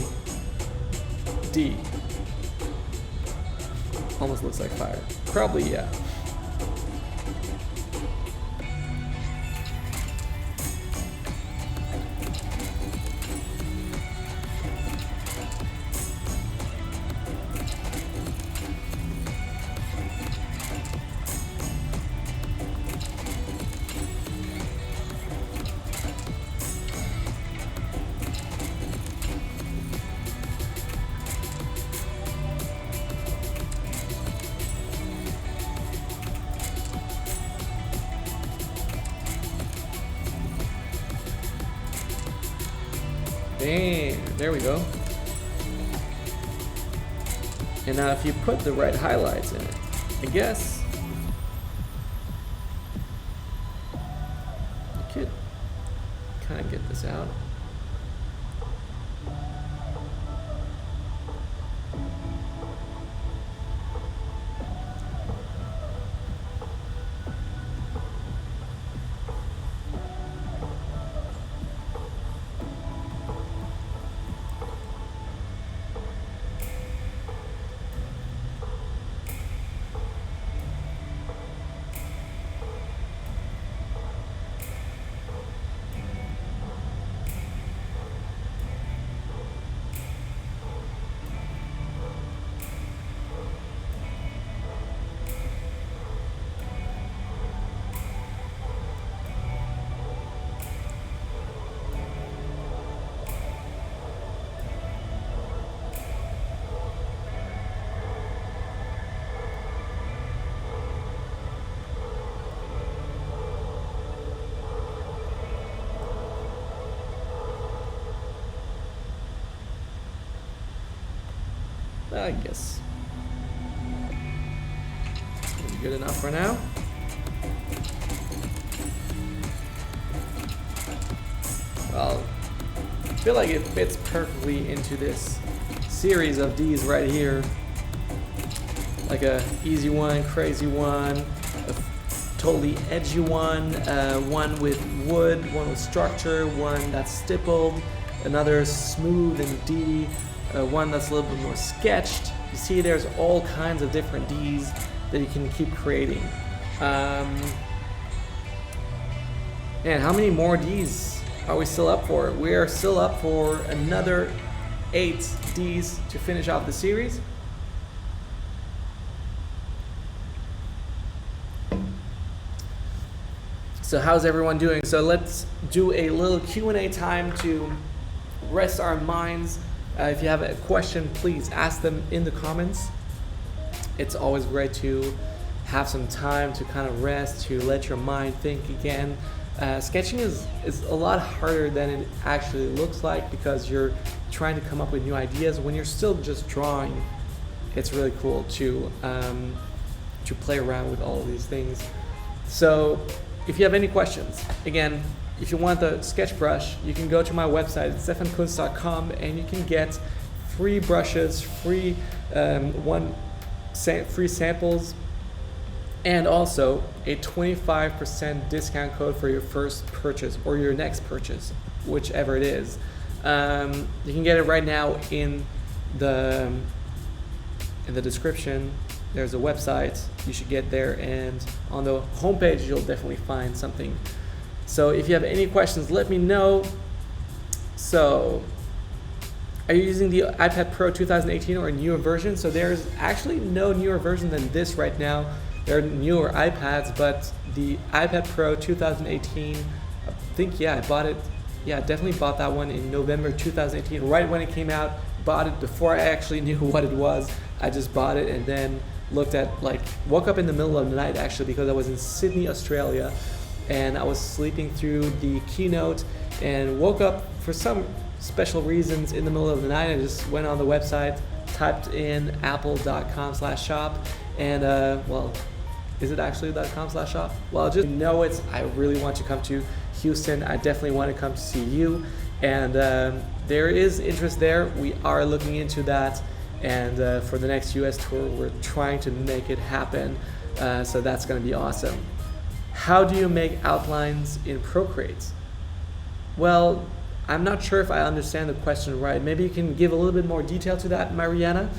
deep. Almost looks like fire. Probably, yeah. There we go. And now if you put the right highlights in it, I guess you could kind of get this out. I guess it's good enough for now. Well, I feel like it fits perfectly into this series of these right here. Like a easy one, crazy one, a totally edgy one, one with wood, one with structure, one that's stippled, another smooth and D, one that's a little bit more sketched. You see there's all kinds of different Ds that you can keep creating. And how many more Ds are we still up for? We are still up for another 8 Ds to finish off the series. So how's everyone doing? So let's do a little Q&A time to rest our minds. If you have a question, please ask them in the comments. It's always great to have some time to kind of rest, to let your mind think again. Sketching is a lot harder than it actually looks like because you're trying to come up with new ideas. When you're still just drawing, it's really cool to play around with all of these things. So if you have any questions, again, if you want the sketch brush, you can go to my website, stefankunz.com, and you can get free brushes, free free samples, and also a 25% discount code for your first purchase or your next purchase, whichever it is. You can get it right now in the description. There's a website, you should get there, and on the homepage you'll definitely find something. So if you have any questions, let me know. So are you using the iPad Pro 2018 or a newer version? So there's actually no newer version than this right now. There are newer iPads, but the iPad Pro 2018, I think, I bought it. Yeah, definitely bought that one in November 2018, right when it came out. Bought it before I actually knew what it was. I just bought it and then looked at, woke up in the middle of the night actually because I was in Sydney, Australia, and I was sleeping through the keynote and woke up for some special reasons in the middle of the night. I just went on the website, typed in apple.com/shop, and well, is it actually .com/shop? Well, just know it. I really want to come to Houston. I definitely want to come to see you, and there is interest there. We are looking into that, and for the next US tour, we're trying to make it happen. So that's going to be awesome. How do you make outlines in Procreate? Well, I'm not sure if I understand the question right. Maybe you can give a little bit more detail to that, Mariana.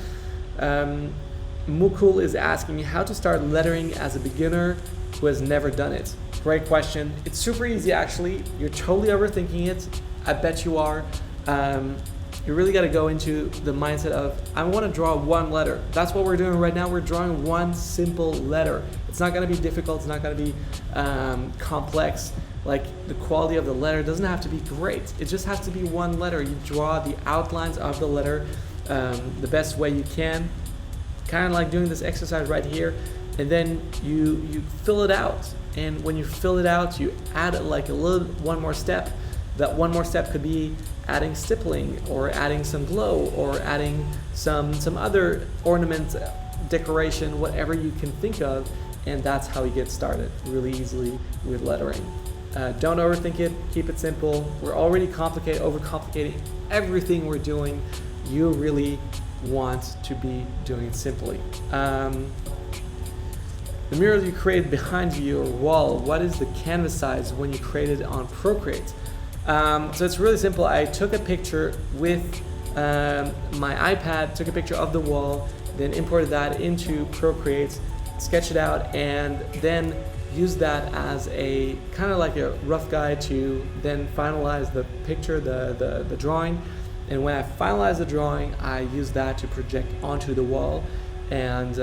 Mukul is asking me how to start lettering as a beginner who has never done it. Great question. It's super easy actually. You're totally overthinking it. I bet you are. You really got to go into the mindset of, I want to draw one letter. That's what we're doing right now. We're drawing one simple letter. It's not going to be difficult. It's not going to be complex. Like, the quality of the letter doesn't have to be great. It just has to be one letter. You draw the outlines of the letter the best way you can. Kind of like doing this exercise right here. And then you fill it out. And when you fill it out, you add like one more step. That one more step could be adding stippling, or adding some glow, or adding some other ornament, decoration, whatever you can think of, and that's how you get started really easily with lettering. Don't overthink it, keep it simple. We're already overcomplicating everything we're doing. You really want to be doing it simply. The mirror you created behind your wall, what is the canvas size when you created it on Procreate? So it's really simple. I took a picture with my iPad, took a picture of the wall, then imported that into Procreate, sketched it out, and then used that as a kind of like a rough guide to then finalize the picture, the drawing. And when I finalized the drawing, I used that to project onto the wall. And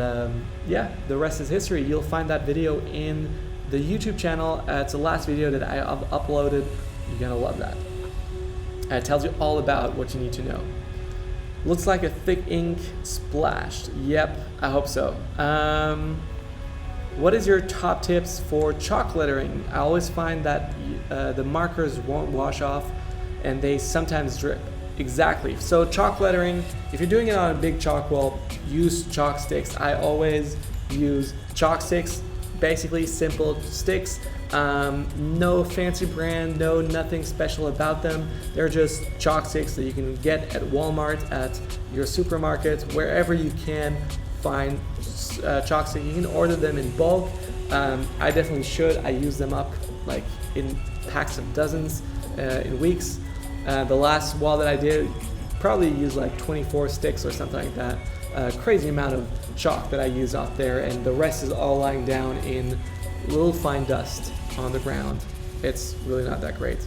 yeah, the rest is history. You'll find that video in the YouTube channel. It's the last video that I uploaded. You're gonna love that. It tells you all about what you need to know. Looks like a thick ink splashed. Yep, I hope so. What is your top tips for chalk lettering? I always find that the markers won't wash off and they sometimes drip. Exactly. So chalk lettering, if you're doing it on a big chalk wall, use chalk sticks. I always use chalk sticks, basically simple sticks No fancy brand, nothing special about them. They're just chalk sticks that you can get at Walmart, at your supermarket, wherever you can find chalk sticks. You can order them in bulk. I definitely should. I use them up like in packs of dozens in weeks. The last wall that I did probably used like 24 sticks or something like that. Crazy amount of chalk that I use out there, and the rest is all lying down in little fine dust on the ground. It's really not that great.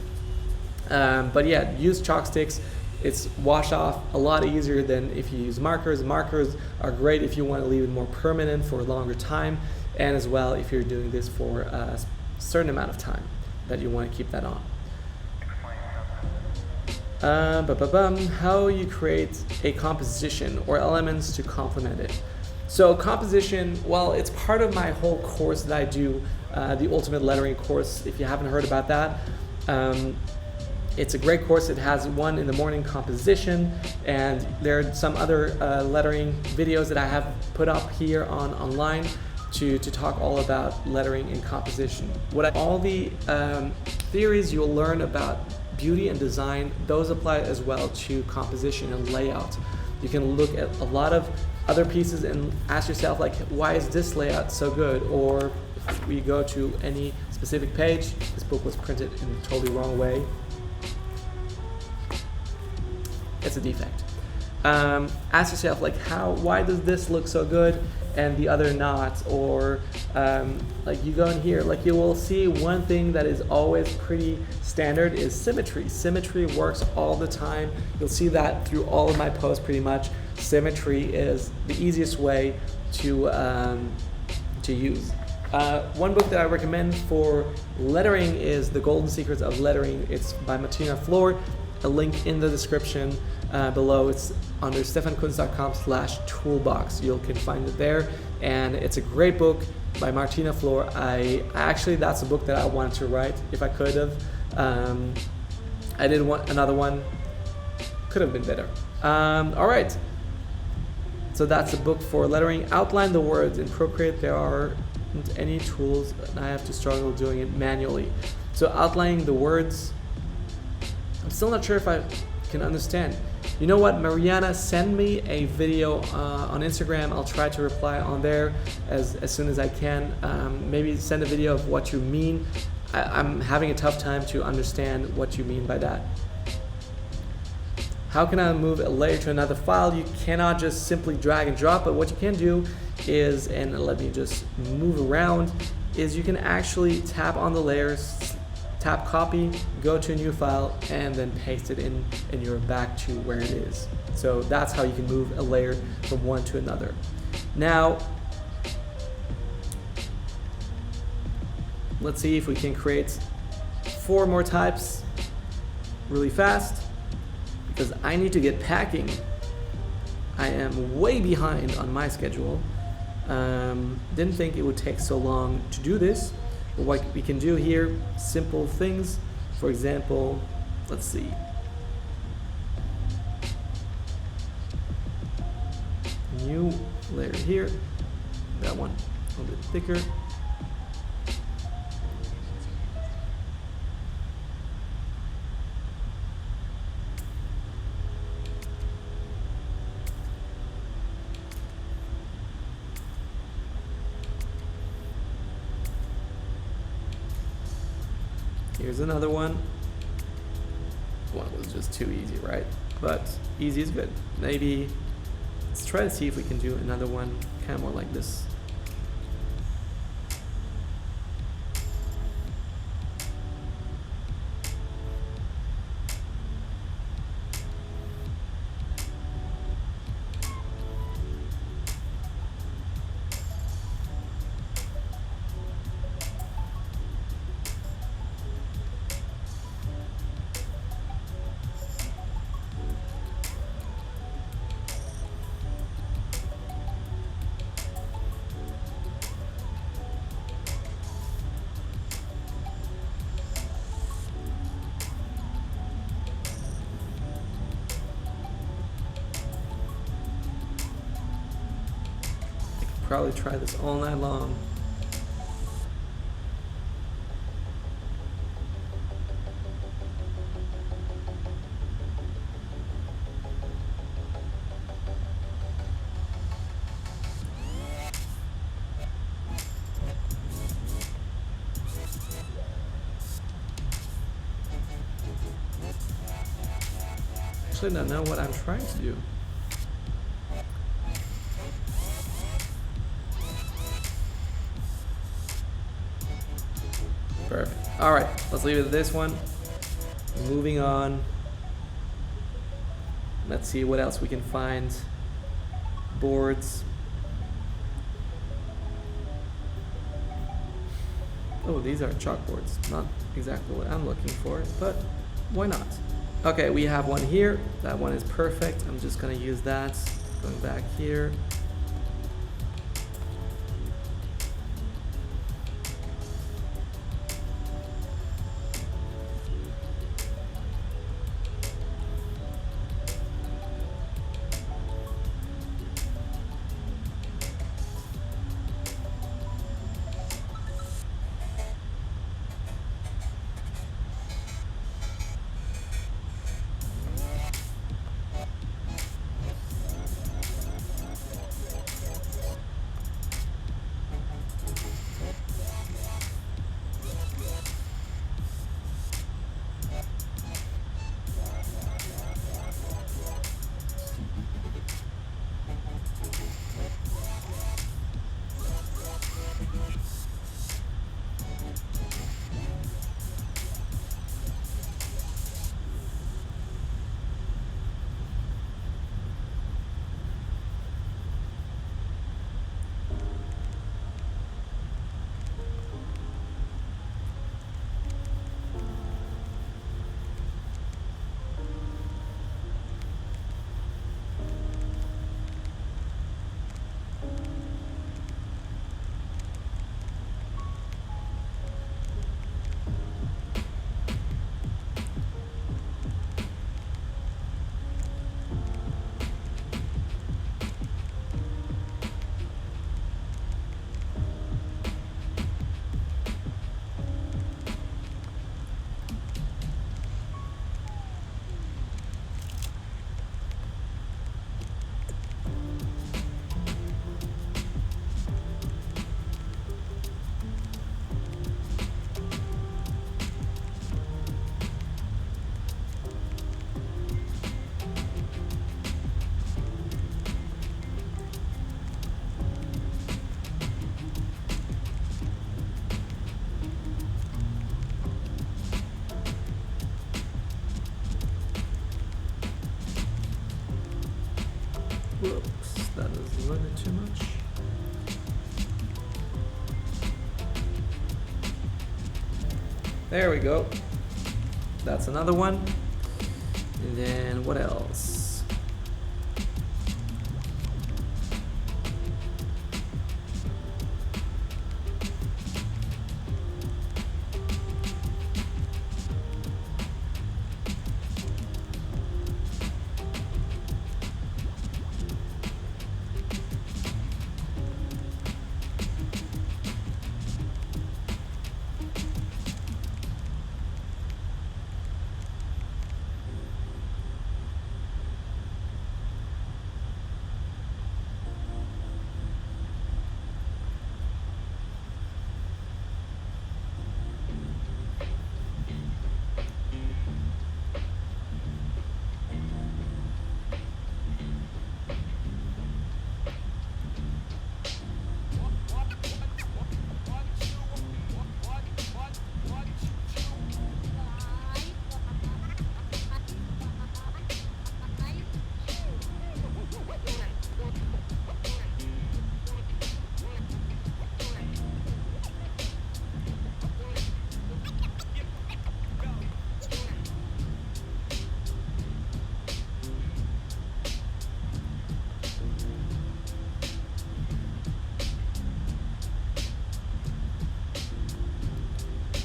But yeah, use chalk sticks. It's wash off a lot easier than if you use markers. Markers are great if you want to leave it more permanent for a longer time, and as well if you're doing this for a certain amount of time that you want to keep that on. How you create a composition or elements to complement it. So composition, well, it's part of my whole course that I do, the Ultimate Lettering course. If you haven't heard about that, it's a great course. It has one in the morning composition, and there are some other lettering videos that I have put up here online to talk all about lettering and composition. All the theories you'll learn about beauty and design, those apply as well to composition and layout. You can look at a lot of other pieces and ask yourself, like, why is this layout so good? Or if we go to any specific page, this book was printed in a totally wrong way. It's a defect. Ask yourself, like, why does this look so good and the other not? Or like you go in here, like you will see one thing that is always pretty standard is symmetry. Symmetry works all the time. You'll see that through all of my posts pretty much. Symmetry is the easiest way to use. One book that I recommend for lettering is The Golden Secrets of Lettering. It's by Martina Floor. A link in the description below. It's under stefankunz.com/toolbox. You can find it there, and it's a great book by Martina Floor. Actually, that's a book that I wanted to write if I could have. I did want another one. Could have been better. All right. So that's a book for lettering. Outline the words in Procreate. There aren't any tools, and I have to struggle doing it manually. So outlining the words. I'm still not sure if I can understand. You know what, Mariana, send me a video on Instagram. I'll try to reply on there as soon as I can. Maybe send a video of what you mean. I'm having a tough time to understand what you mean by that. How can I move a layer to another file? You cannot just simply drag and drop, but what you can do is, and let me just move around, is you can actually tap on the layers, tap copy, go to a new file, and then paste it in, and you're back to where it is. So that's how you can move a layer from one to another. Now, let's see if we can create 4 more types really fast, because I need to get packing. I am way behind on my schedule. Didn't think it would take so long to do this. But what we can do here, simple things. For example, let's see. New layer here. That one a little bit thicker. Here's another one. One was just too easy, right? But easy is good. Maybe let's try to see if we can do another one kind of more like this. Probably try this all night long. actually don't know what I'm trying to do. Perfect. All right, let's leave it at this one. Moving on. Let's see what else we can find. Boards. Oh, these are chalkboards. Not exactly what I'm looking for, but why not? Okay, we have one here. That one is perfect. I'm just gonna use that. Going back here. Whoops, that is a little bit too much. There we go. That's another one. And then what else?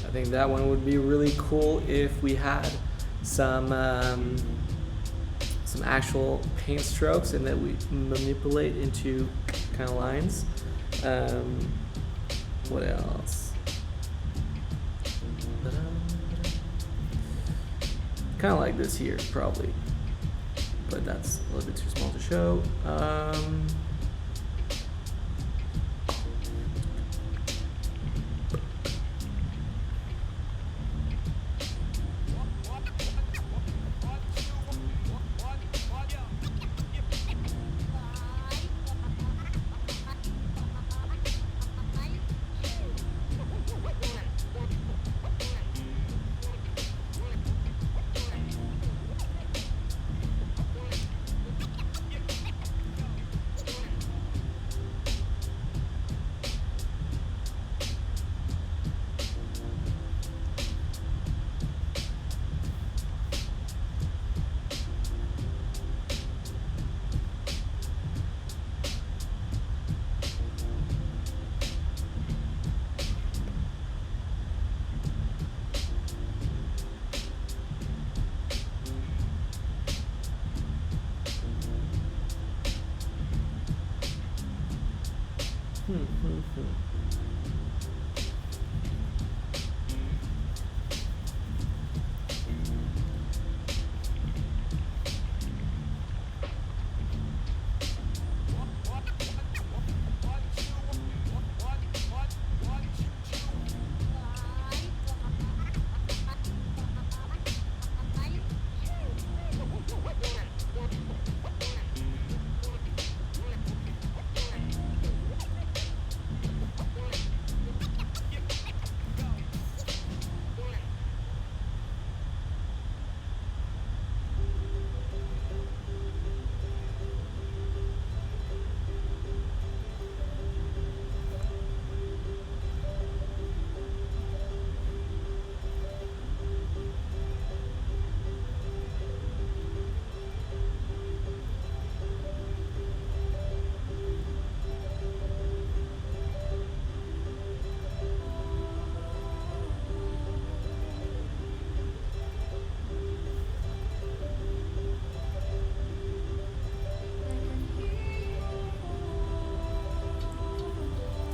I think that one would be really cool if we had some actual paint strokes and that we manipulate into kind of lines. What else? Kind of like this here, probably, but that's a little bit too small to show.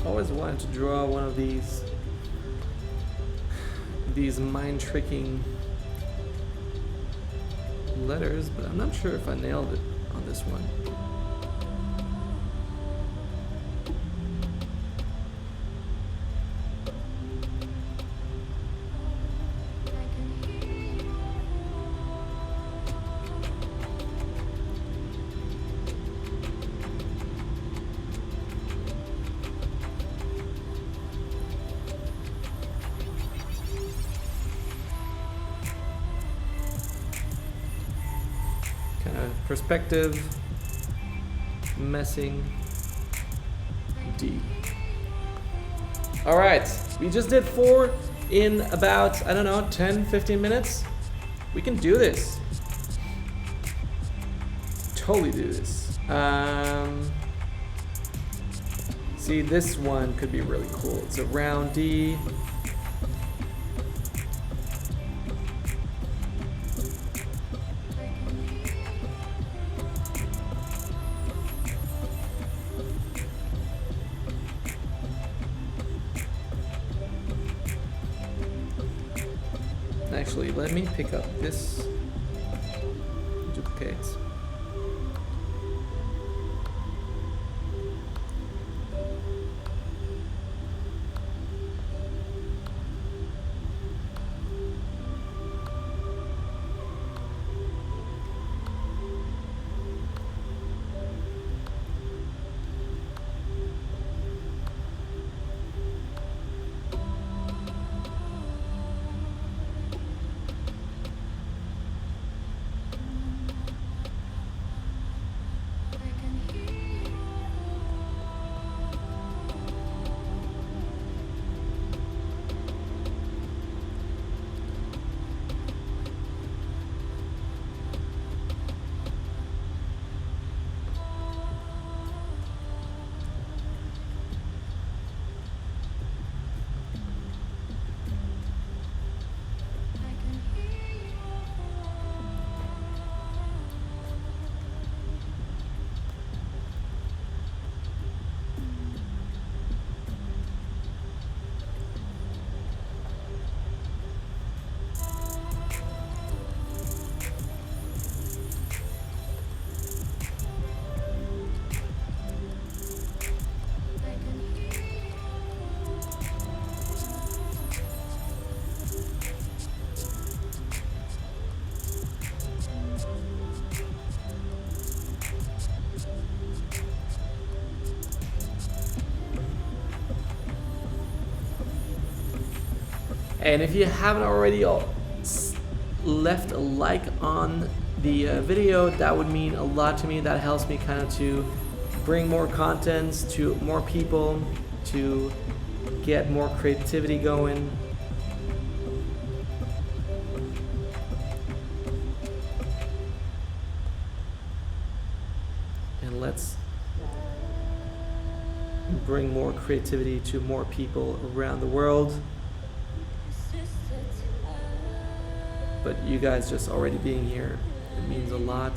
Always wanted to draw one of these mind tricking letters, but I'm not sure if I nailed it on this one. Perspective, messing, D. All right, we just did 4 in about, I don't know, 10, 15 minutes. We can do this. Totally do this. See, this one could be really cool. It's a round D. Actually, let me pick up this duplicate. And if you haven't already left a like on the video, that would mean a lot to me. That helps me kind of to bring more contents to more people, to get more creativity going. And let's bring more creativity to more people around the world. But you guys just already being here, it means a lot.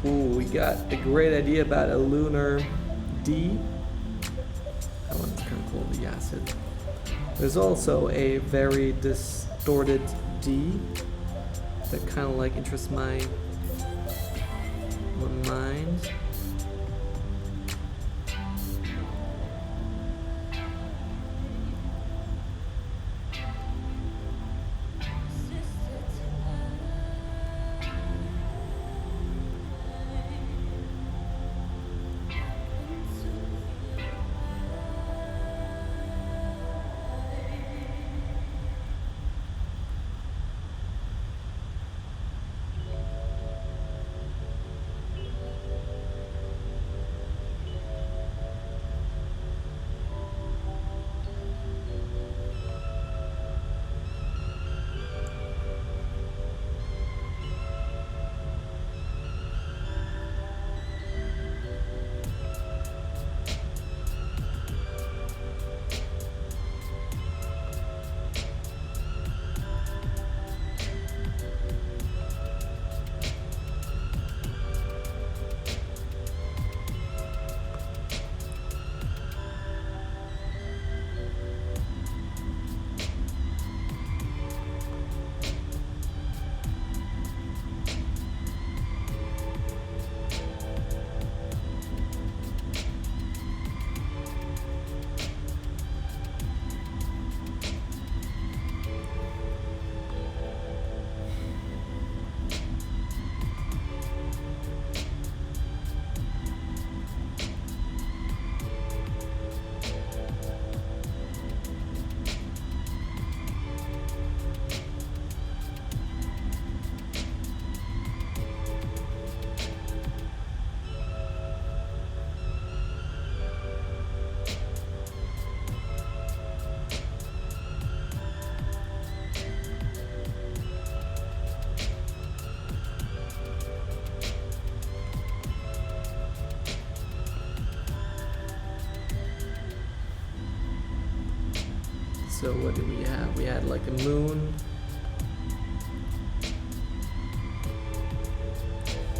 Ooh, we got a great idea about a lunar D. That one's kind of cool, the acid. There's also a very distorted D that kind of like interests my mind. So what did we have? We had like a moon.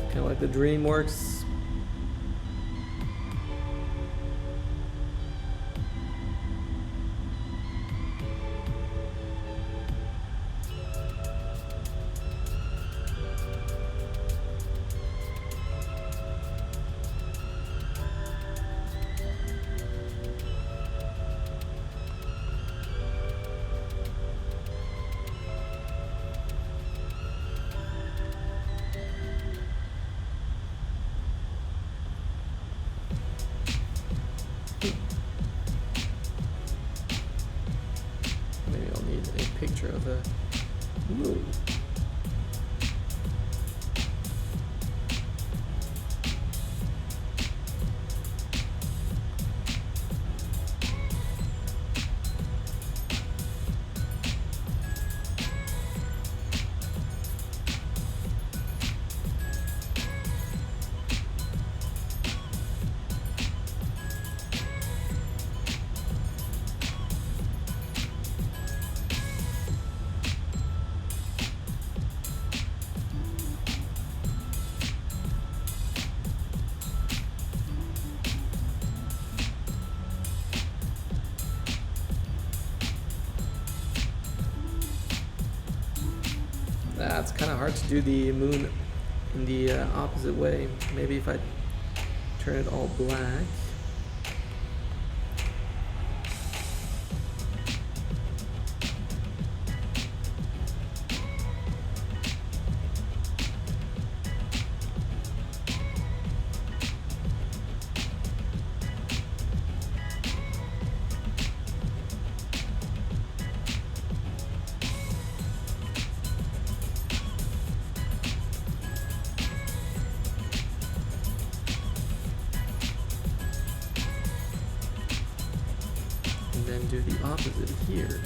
Kind of like the DreamWorks. hard to do the moon in the opposite way. Maybe if I turn it all black. And then do the opposite here.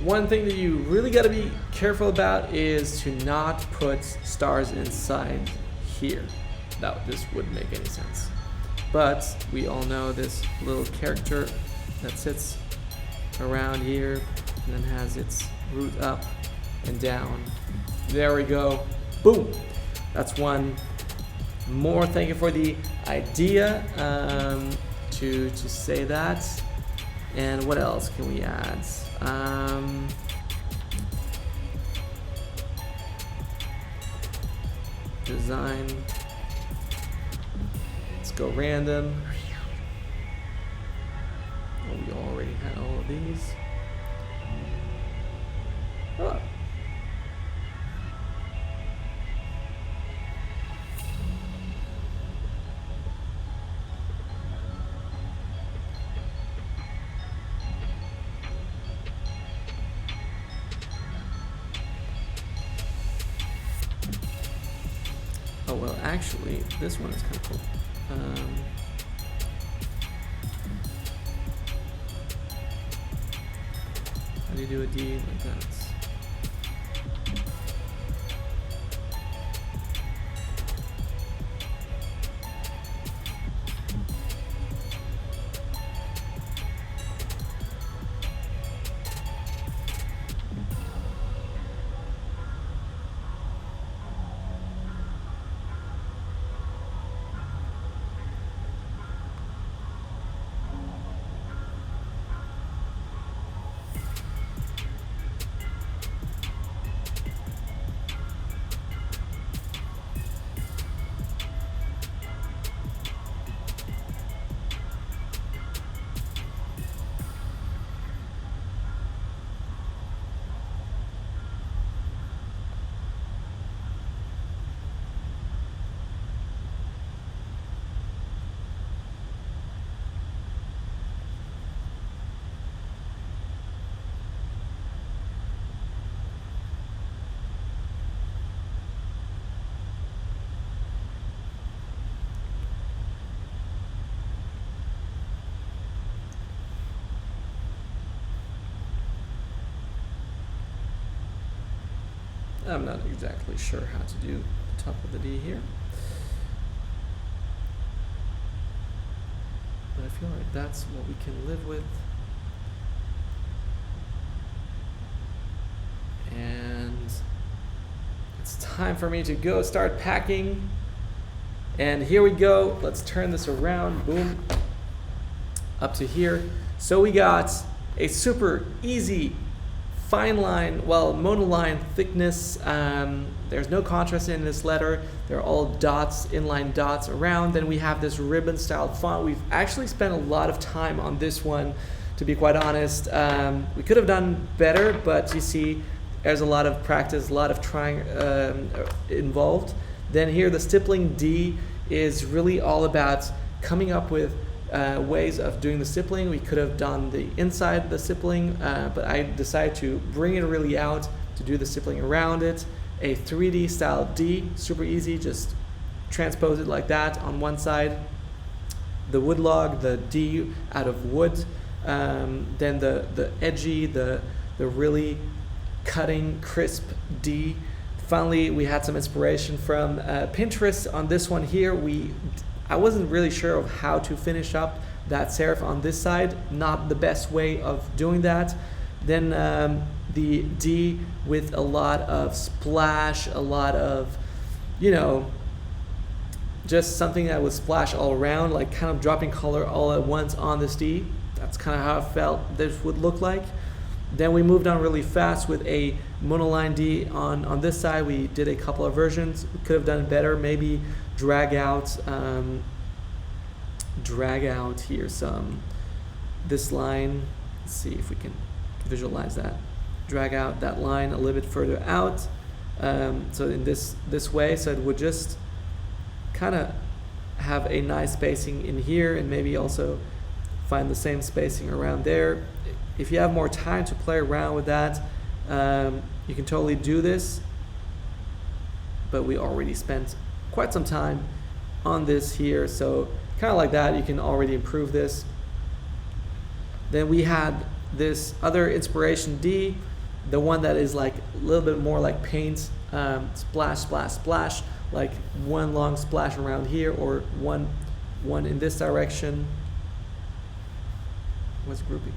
One thing that you really got to be careful about is to not put stars inside here. This wouldn't make any sense. But we all know this little character that sits around here and then has its root up and down. There we go. Boom. That's one more. Thank you for the idea to say that. And what else can we add? Design. Let's go random. Oh, we already had all of these. Oh. Oh, well, actually, this one is kind of cool. How do you do a D like that? I'm not exactly sure how to do the top of the D here. But I feel like that's what we can live with. And it's time for me to go start packing. And here we go. Let's turn this around. Boom. Up to here. So we got a super easy fine line, well, monoline thickness. There's no contrast in this letter. They're all dots, inline dots around. Then we have this ribbon styled font. We've actually spent a lot of time on this one, to be quite honest. We could have done better, but you see, there's a lot of practice, a lot of trying involved. Then here, the stippling D is really all about coming up with ways of doing the stippling. We could have done the inside the stippling, but I decided to bring it really out to do the stippling around it. a 3D style D, super easy, just transpose it like that on one side. The wood log, the D out of wood, then the edgy, the really cutting, crisp D. Finally, we had some inspiration from Pinterest on this one here. I wasn't really sure of how to finish up that serif on this side, not the best way of doing that. Then the D with a lot of splash, a lot of, just something that would splash all around, like kind of dropping color all at once on this D. That's kind of how I felt this would look like. Then we moved on really fast with a monoline D on this side. We did a couple of versions. We could have done it better, maybe drag out here this line. Let's see if we can visualize that. Drag out that line a little bit further out. So in this way, so it would just kind of have a nice spacing in here, and maybe also find the same spacing around there. If you have more time to play around with that, you can totally do this, but we already spent quite some time on this here, so kind of like that, you can already improve this. Then we had this other inspiration D, the one that is like a little bit more like paint, splash, splash, splash, like one long splash around here, or one in this direction. What's grouping?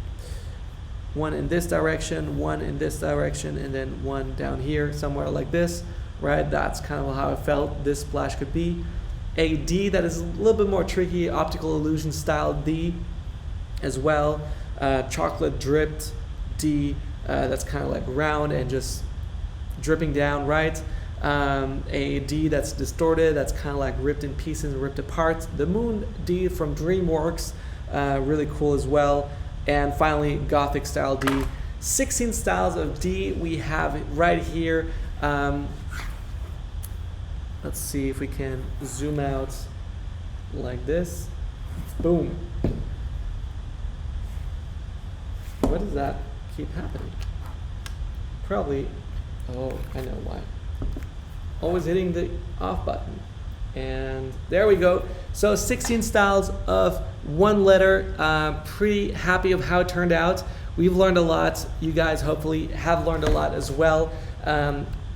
One in this direction, one in this direction, and then one down here, somewhere like this, right? That's kind of how I felt this splash could be. A D that is a little bit more tricky, optical illusion style D as well. Chocolate dripped D, that's kind of like round and just dripping down, right? A D that's distorted, that's kind of like ripped in pieces and ripped apart. The Moon D from DreamWorks, really cool as well. And finally, Gothic style D. 16 styles of D we have right here. Let's see if we can zoom out like this. Boom. What does that keep happening? Probably, oh, I know why. Always hitting the off button. And there we go. So 16 styles of one letter. Pretty happy of how it turned out. We've learned a lot. You guys hopefully have learned a lot as well.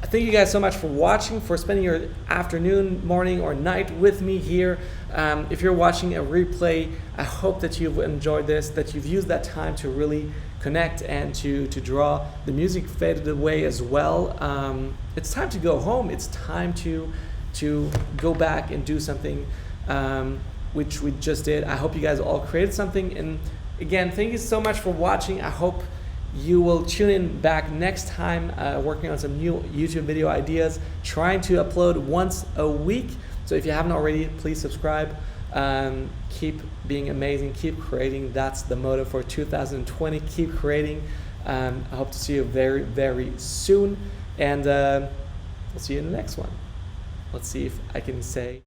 Thank you guys so much for watching, for spending your afternoon, morning, or night with me here. If you're watching a replay, I hope that you've enjoyed this, that you've used that time to really connect and to draw. The music faded away as well. It's time to go home. It's time to go back and do something, which we just did. I hope you guys all created something. And again, thank you so much for watching. I hope you will tune in back next time, working on some new YouTube video ideas, trying to upload once a week. So if you haven't already, please subscribe. Keep being amazing, keep creating. That's the motto for 2020. Keep creating. I hope to see you very, very soon. And we'll see you in the next one. Let's see if I can say